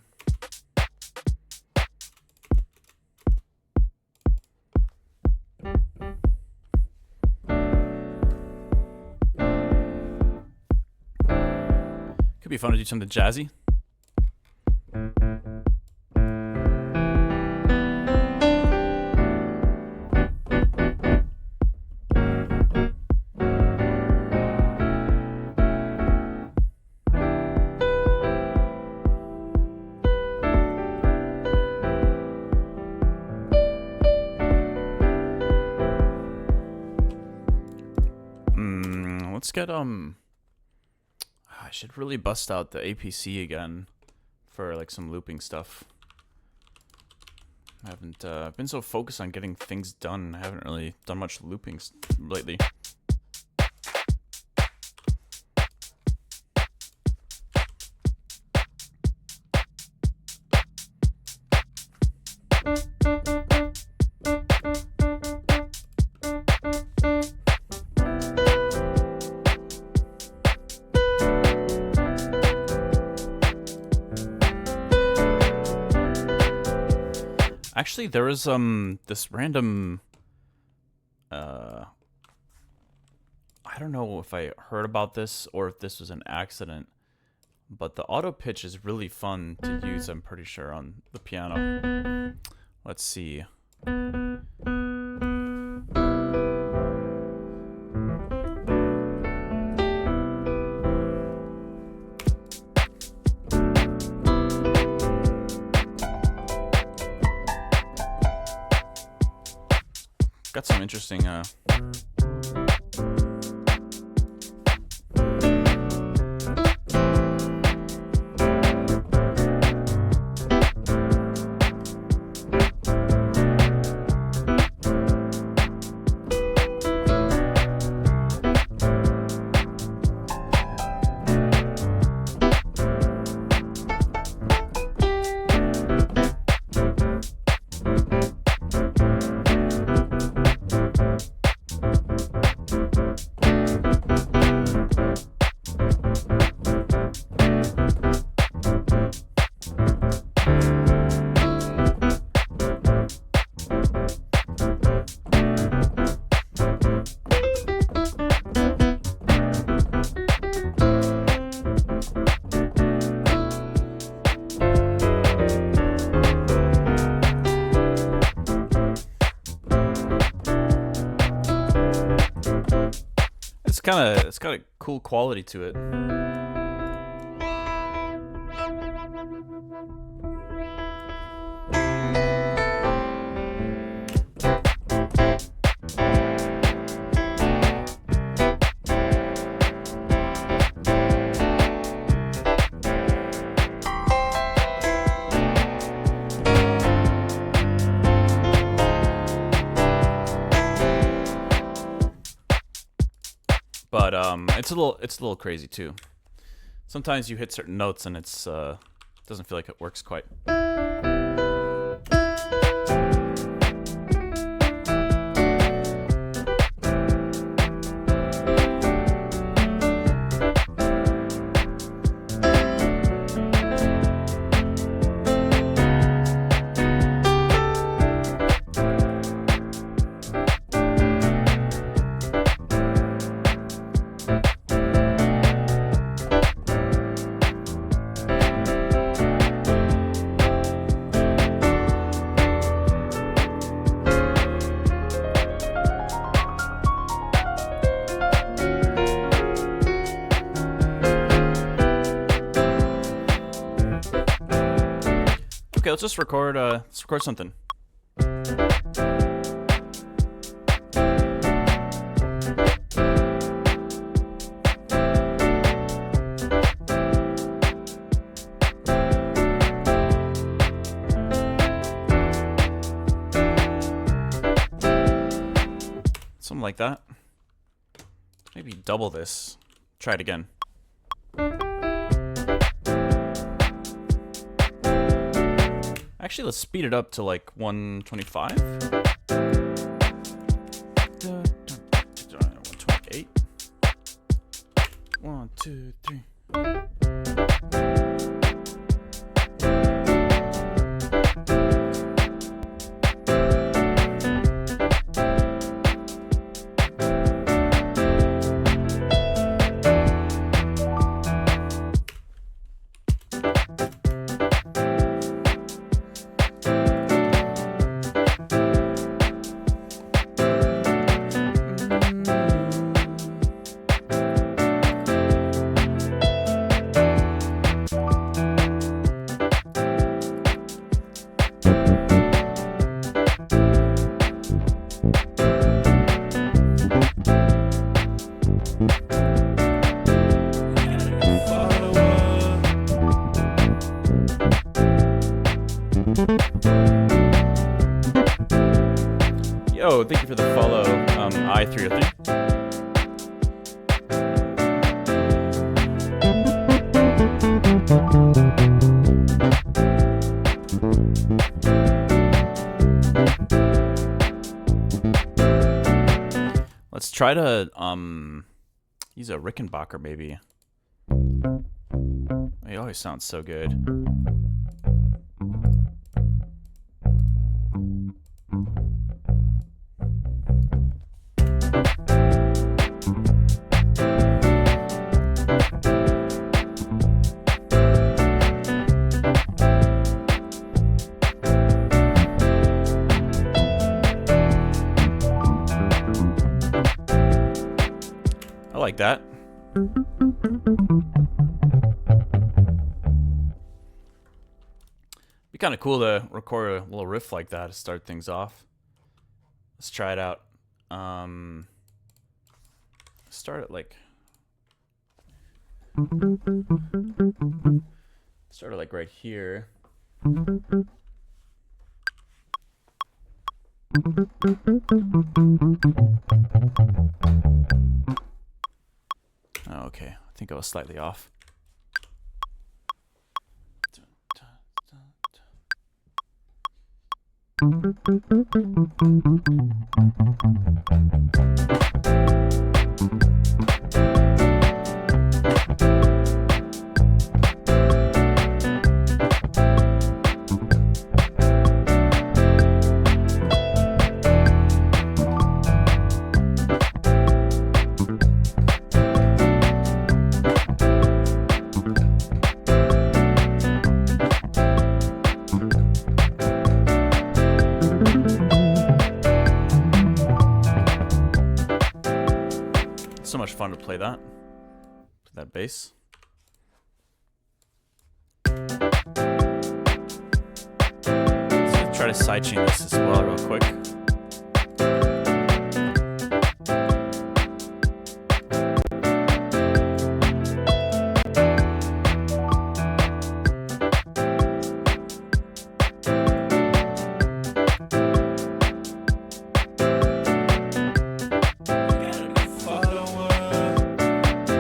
Could be fun to do something jazzy. Let's get I should really bust out the APC again for like some looping stuff. I haven't been so focused on getting things done. I haven't really done much looping lately. Actually, there was this random I don't know if I heard about this or if this was an accident, but the auto pitch is really fun to use, I'm pretty sure, on the piano. Let's see. Got some interesting it's got a cool quality to it. But it's a little crazy too. Sometimes you hit certain notes and it's doesn't feel like it works quite. Okay, let's record something. Something like that. Maybe double this. Try it again. Actually, let's speed it up to like 125. 128. 1, 2, 3. Yo, thank you for the follow, I303. Let's try to use a Rickenbacker maybe. It always sounds so good. like that. Be kind of cool to record a little riff like that to start things off. Let's try it out. Start it like... Start it like right here. Oh, okay, I think I was slightly off. So much fun to play that bass. Let's try to sidechain this as well real quick.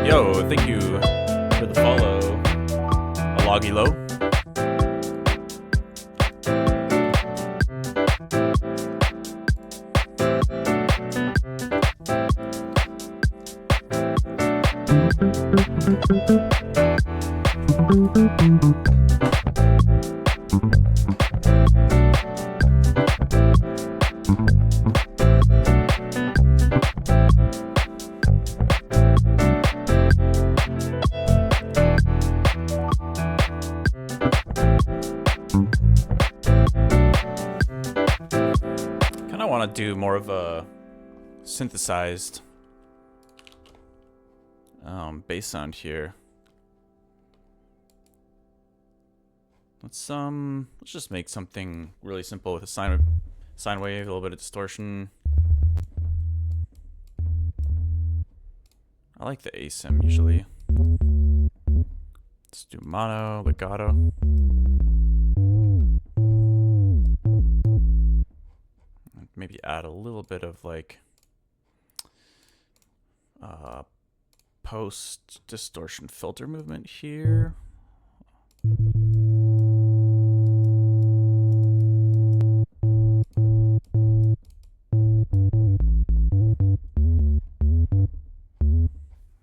Yo, thank you for the follow, Aloggy Low. Want to do more of a synthesized bass sound here. Let's just make something really simple with a sine wave, a little bit of distortion. I like the asym usually. Let's do mono, legato. Maybe add a little bit of like post distortion filter movement here.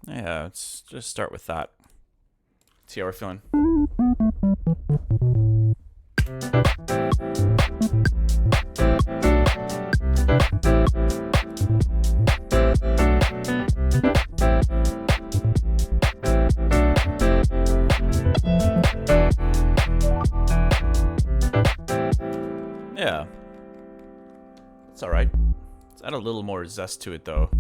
Yeah, let's just start with that. See how we're feeling. Yeah, it's all right. Let's add a little more zest to it, though.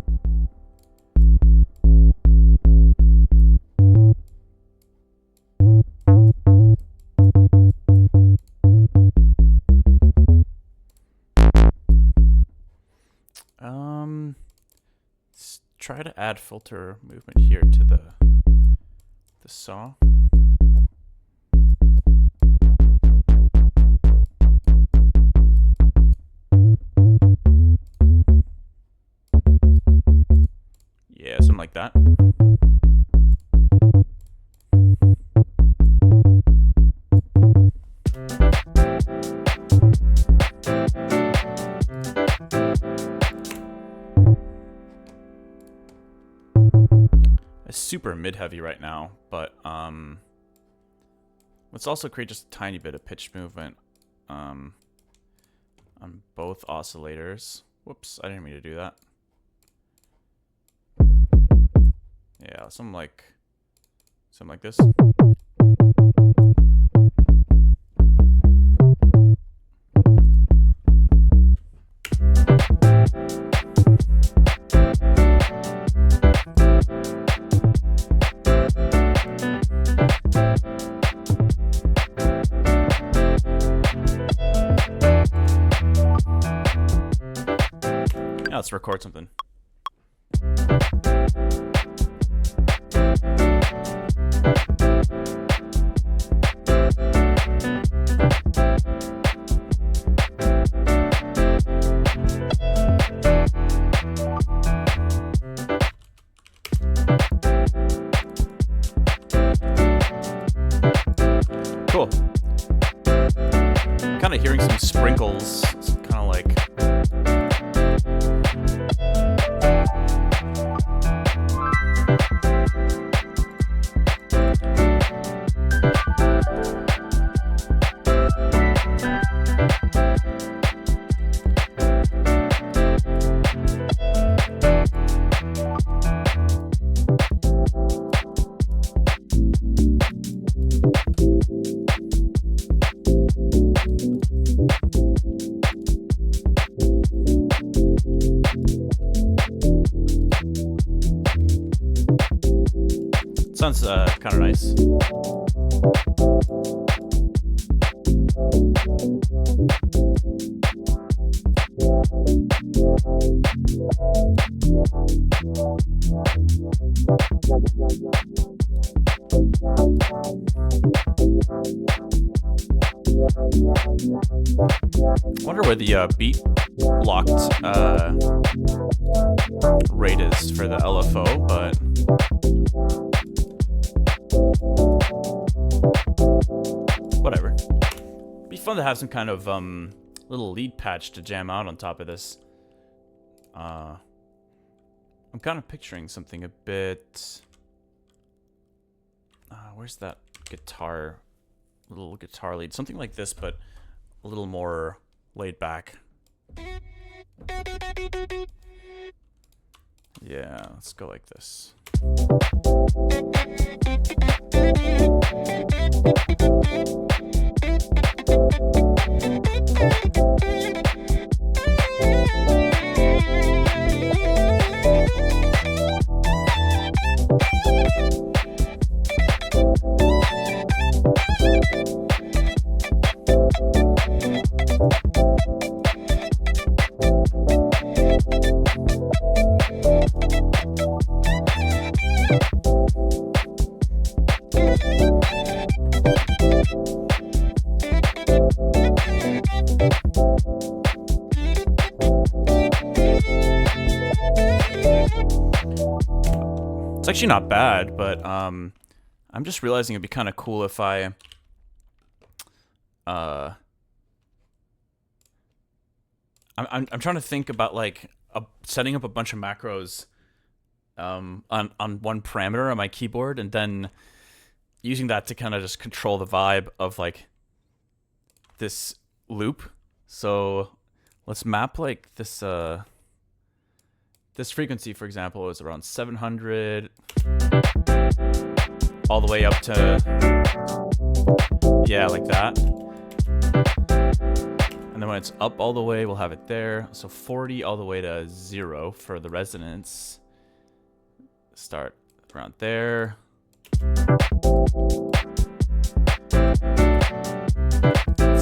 Let's try to add filter movement here to the saw. Yeah, something like that. It's super mid-heavy right now, but let's also create just a tiny bit of pitch movement on both oscillators. Whoops, I didn't mean to do that. Yeah, something like this. Now let's record something. Cool. Kind of hearing some sprinkles. It's kind of like. Sounds kind of nice. Wonder where the beat locked rate is for the LFO, but whatever. Be fun to have some kind of little lead patch to jam out on top of this. I'm kind of picturing something a bit. Where's that guitar? Little guitar lead, something like this, but a little more laid back. Yeah, let's go like this. It's actually not bad, but I'm just realizing it'd be kind of cool if I'm trying to think about like setting up a bunch of macros on one parameter on my keyboard, and then using that to kind of just control the vibe of like this loop. So let's map like this this frequency, for example, is around 700 all the way up to, yeah, like that. And then when it's up all the way, we'll have it there. So 40 all the way to 0 for the resonance. Start around there.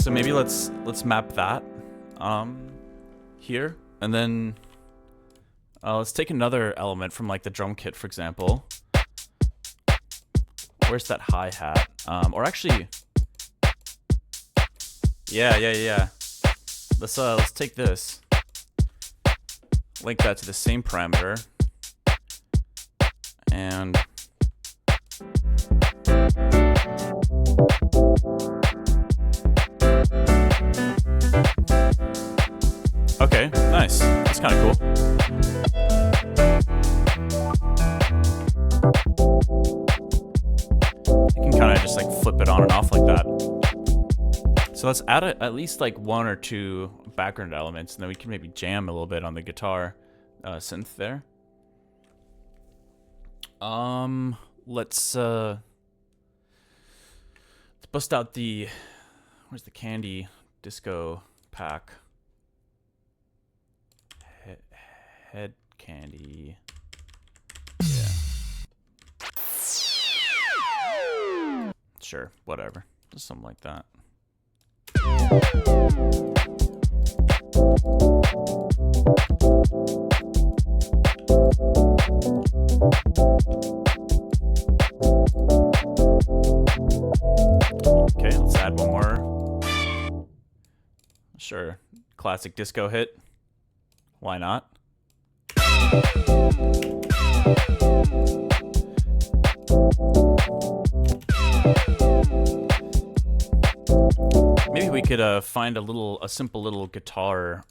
So maybe let's map that here, and then let's take another element from like the drum kit, for example. Where's that hi-hat? Or actually, yeah. Let's take this, link that to the same parameter, and okay, nice. That's kind of cool. You can kind of just like flip it on and off like that. So let's add at least like one or two background elements, and then we can maybe jam a little bit on the guitar synth there. Let's bust out the, where's the candy disco pack? Head candy. Yeah. Sure, whatever. Just something like that. classic disco hit. Why not? Maybe we could find a simple little guitar.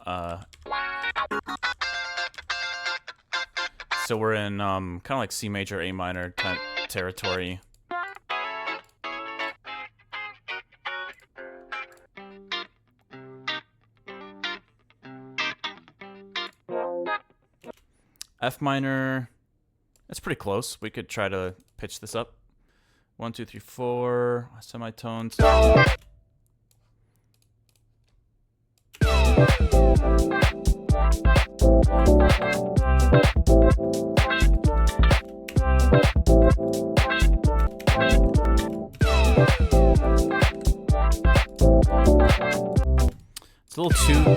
So we're in kind of like C major, A minor kind of territory. F minor. That's pretty close. We could try to pitch this up. 1, 2, 3, 4 semitones. It's a little too...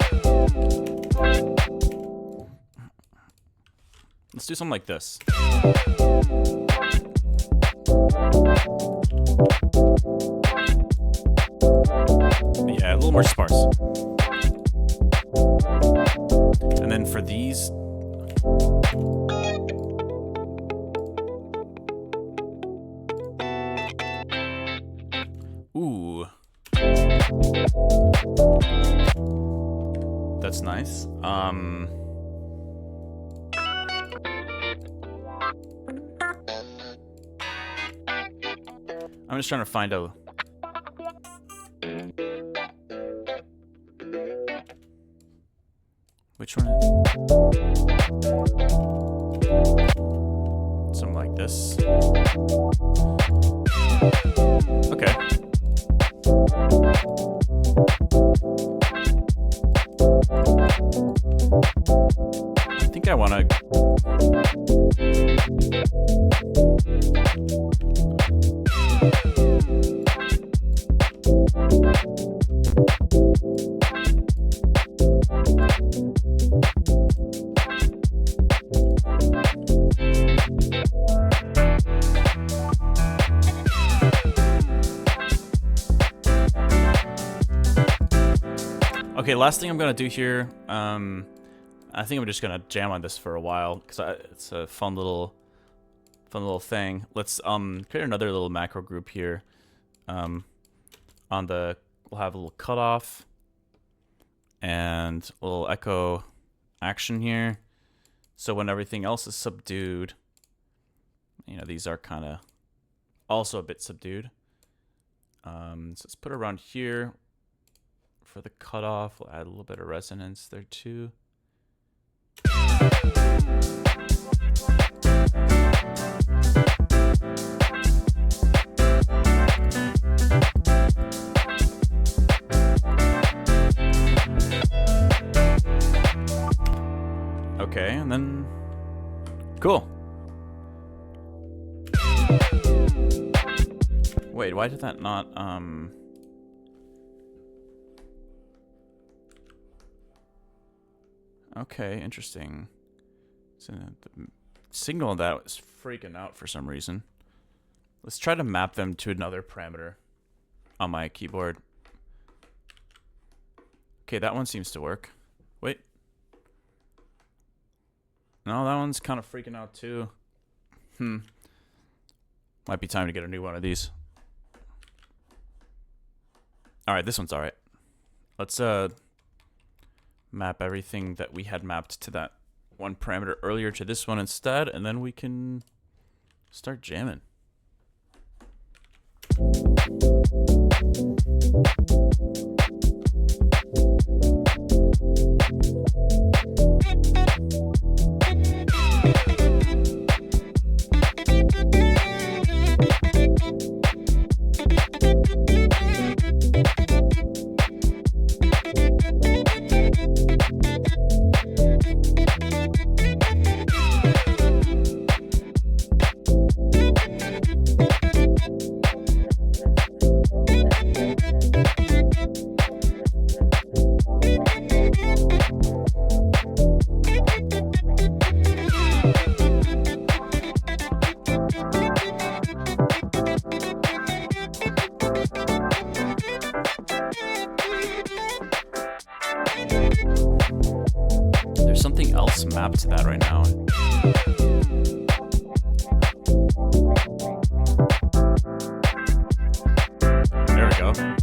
Let's do something like this. Yeah, a little more sparse. And then for these... Ooh. That's nice. I'm just trying to find a... Which one? Something like this. Okay. I think I want to... Okay, last thing I'm gonna do here, I think I'm just gonna jam on this for a while because it's a fun little thing. Let's create another little macro group here. We'll have a little cutoff and a little echo action here. So when everything else is subdued, you know, these are kind of also a bit subdued. So let's put it around here. For the cutoff, we'll add a little bit of resonance there too. Okay, and then cool. Wait, why did that not Okay, interesting. So the signal on that was freaking out for some reason. Let's try to map them to another parameter on my keyboard. Okay, that one seems to work. Wait. No, that one's kind of freaking out too. Might be time to get a new one of these. Alright, this one's alright. Let's map everything that we had mapped to that one parameter earlier to this one instead, and then we can start jamming. There's something else mapped to that right now. There we go.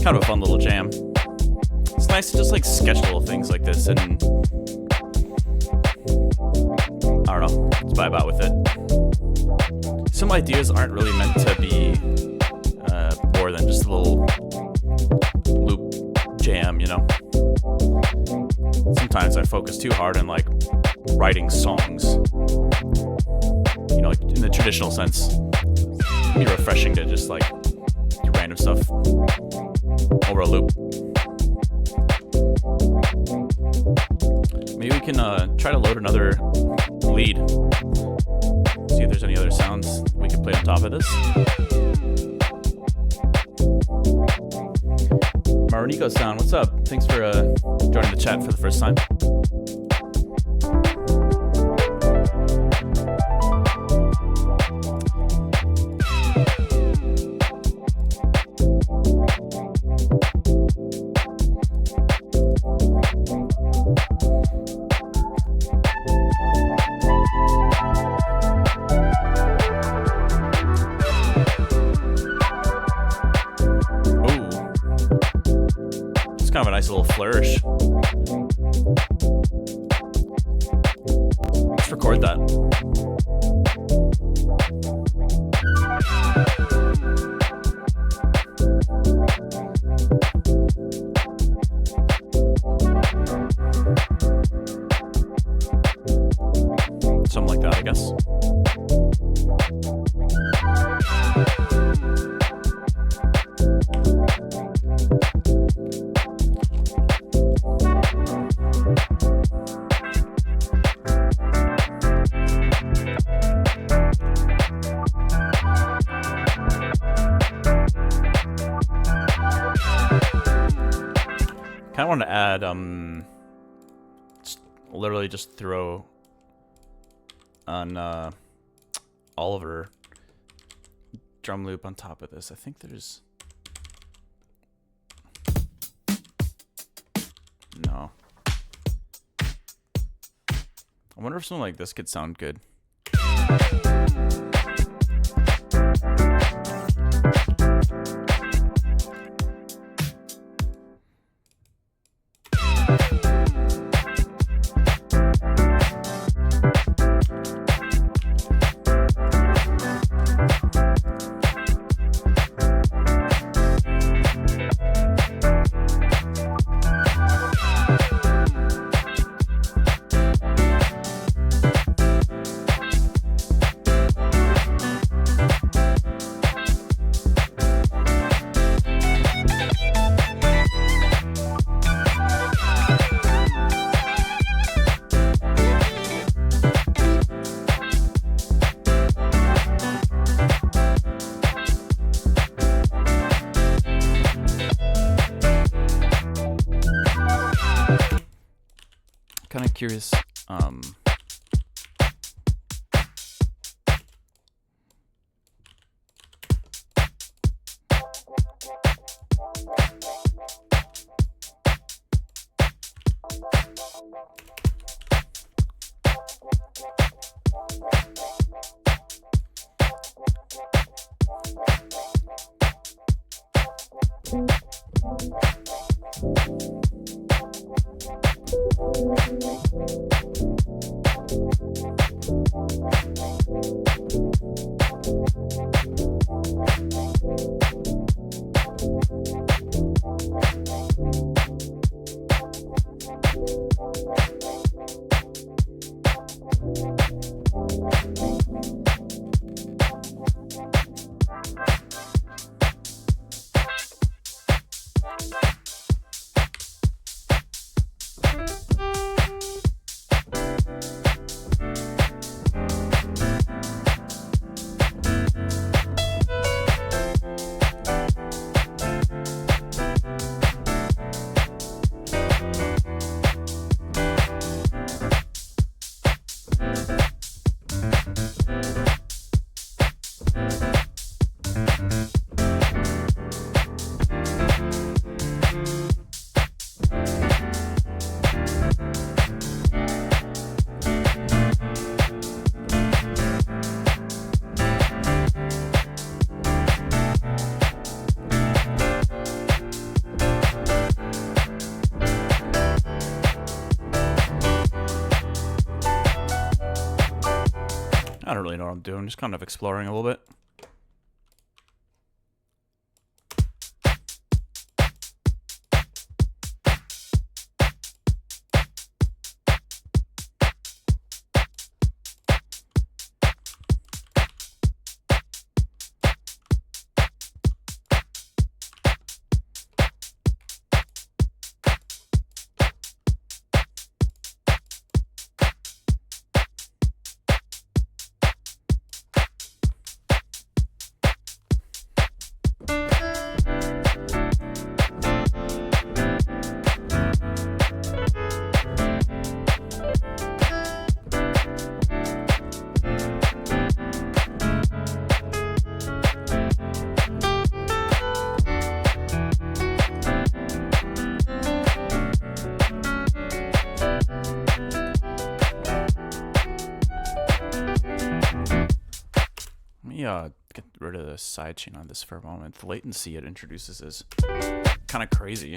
kind of a fun little jam. It's nice to just like sketch little things like this and I don't know, just vibe out with it. Some ideas aren't really meant to be more than just a little loop jam, you know? Sometimes I focus too hard on like writing songs, you know, like in the traditional sense. It'd be refreshing to just like do random stuff over a loop. Maybe we can try to load another lead. See if there's any other sounds we can play on top of this. Maronico Sound, what's up? Thanks for joining the chat for the first time. a little flourish. Let's record that. Something like that, I guess. I want to add, literally just throw on Oliver drum loop on top of this. I think there's no. I wonder if something like this could sound good. Kind of curious. I don't really know what I'm doing, just kind of exploring a little bit. Get rid of the sidechain on this for a moment. The latency it introduces is kind of crazy.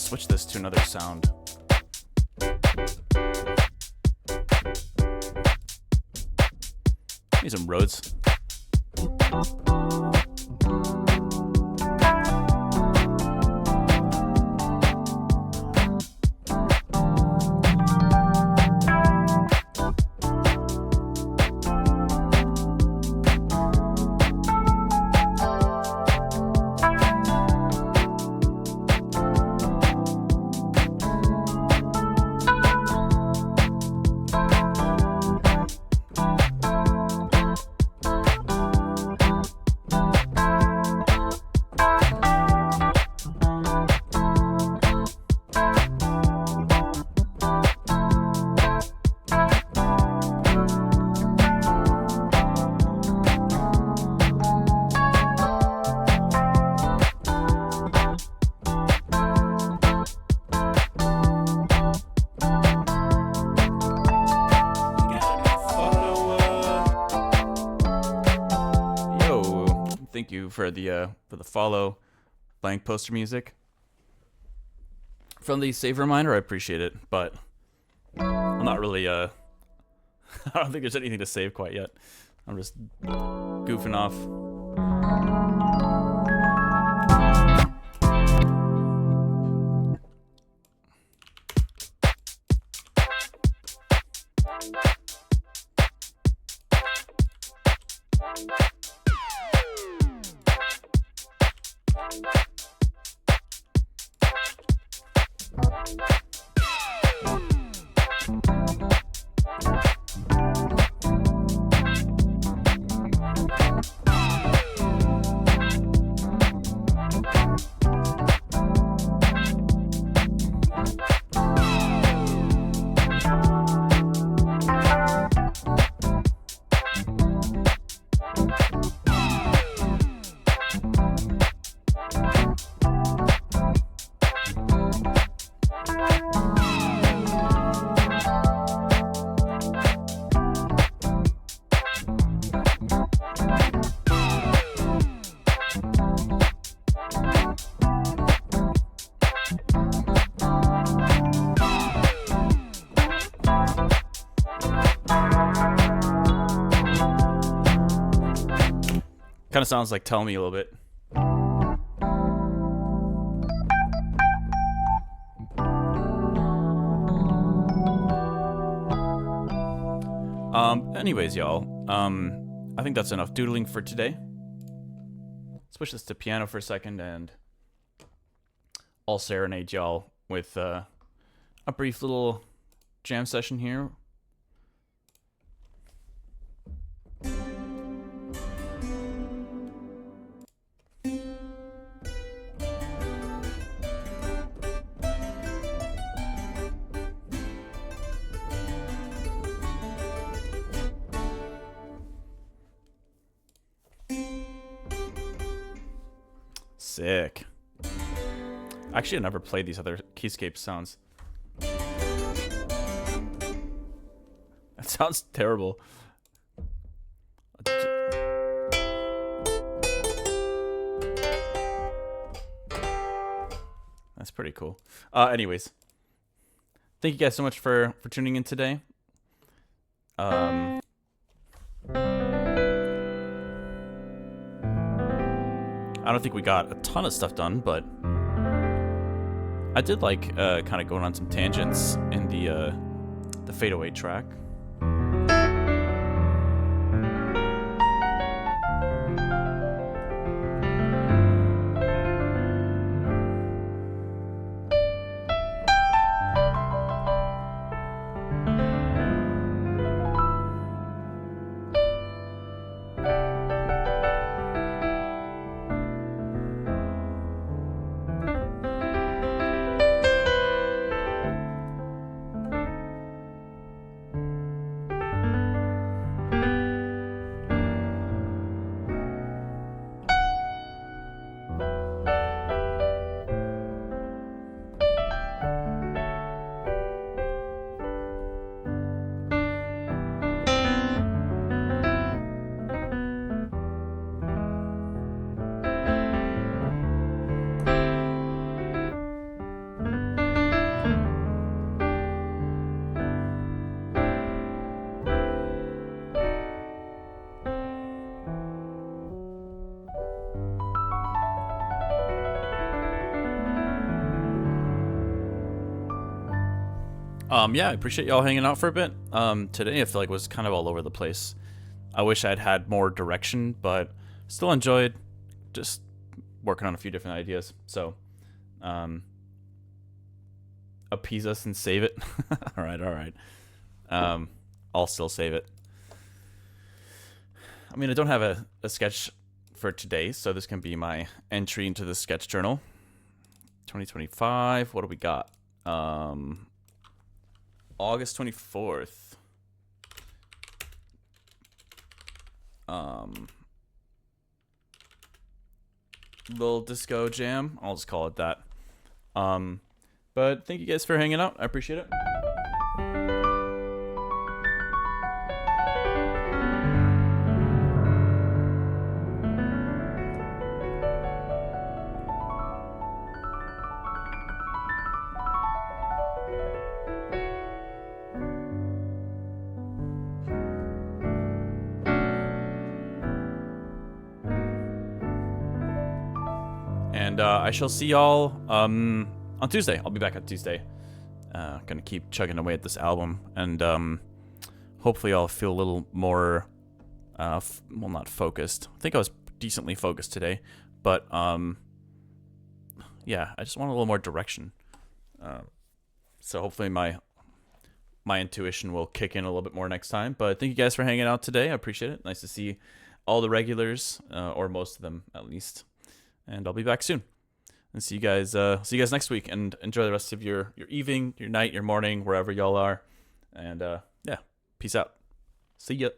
switch this to another sound. Maybe some Rhodes. Thank you for the follow. Blank poster music from the save reminder. I appreciate it, but I'm not really I don't think there's anything to save quite yet. I'm just goofing off. Kind of sounds like Tell Me a little bit. Anyways, y'all, I think that's enough doodling for today. Switch this to piano for a second, and I'll serenade y'all with a brief little jam session here. Sick. Actually, I never played these other keyscape sounds. That sounds terrible. That's pretty cool. Anyways, thank you guys so much for tuning in today. I don't think we got a ton of stuff done, but I did like kind of going on some tangents in the fadeaway track. Yeah, I appreciate y'all hanging out for a bit. Today I feel like was kind of all over the place. I wish I'd had more direction, but still enjoyed just working on a few different ideas. So, appease us and save it. All right. I'll still save it. I mean, I don't have a sketch for today, so this can be my entry into the sketch journal. 2025. What do we got? August 24th. Little disco jam. I'll just call it that. But thank you guys for hanging out. I appreciate it. And I shall see y'all on Tuesday. I'll be back on Tuesday. Gonna keep chugging away at this album, and hopefully I'll feel a little more, well, not focused. I think I was decently focused today, but yeah, I just want a little more direction. So hopefully my intuition will kick in a little bit more next time. But thank you guys for hanging out today. I appreciate it. Nice to see all the regulars, or most of them at least. And I'll be back soon. And see you guys next week. And enjoy the rest of your evening, your night, your morning, wherever y'all are. And yeah, peace out. See ya.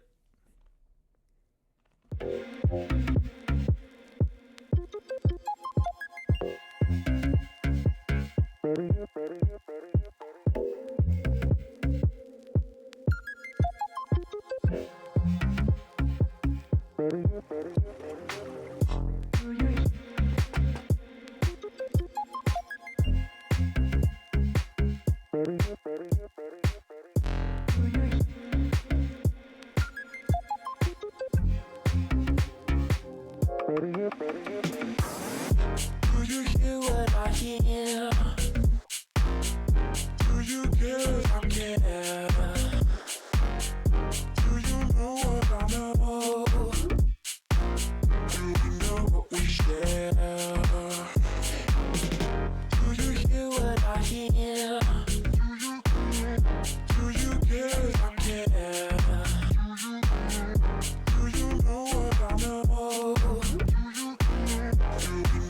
Do you hear what I hear? Do you care if I care? Do you know what I know? Do you know what we share? Do you hear what I hear? Do you care if I care? Do you know what I know? Do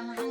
you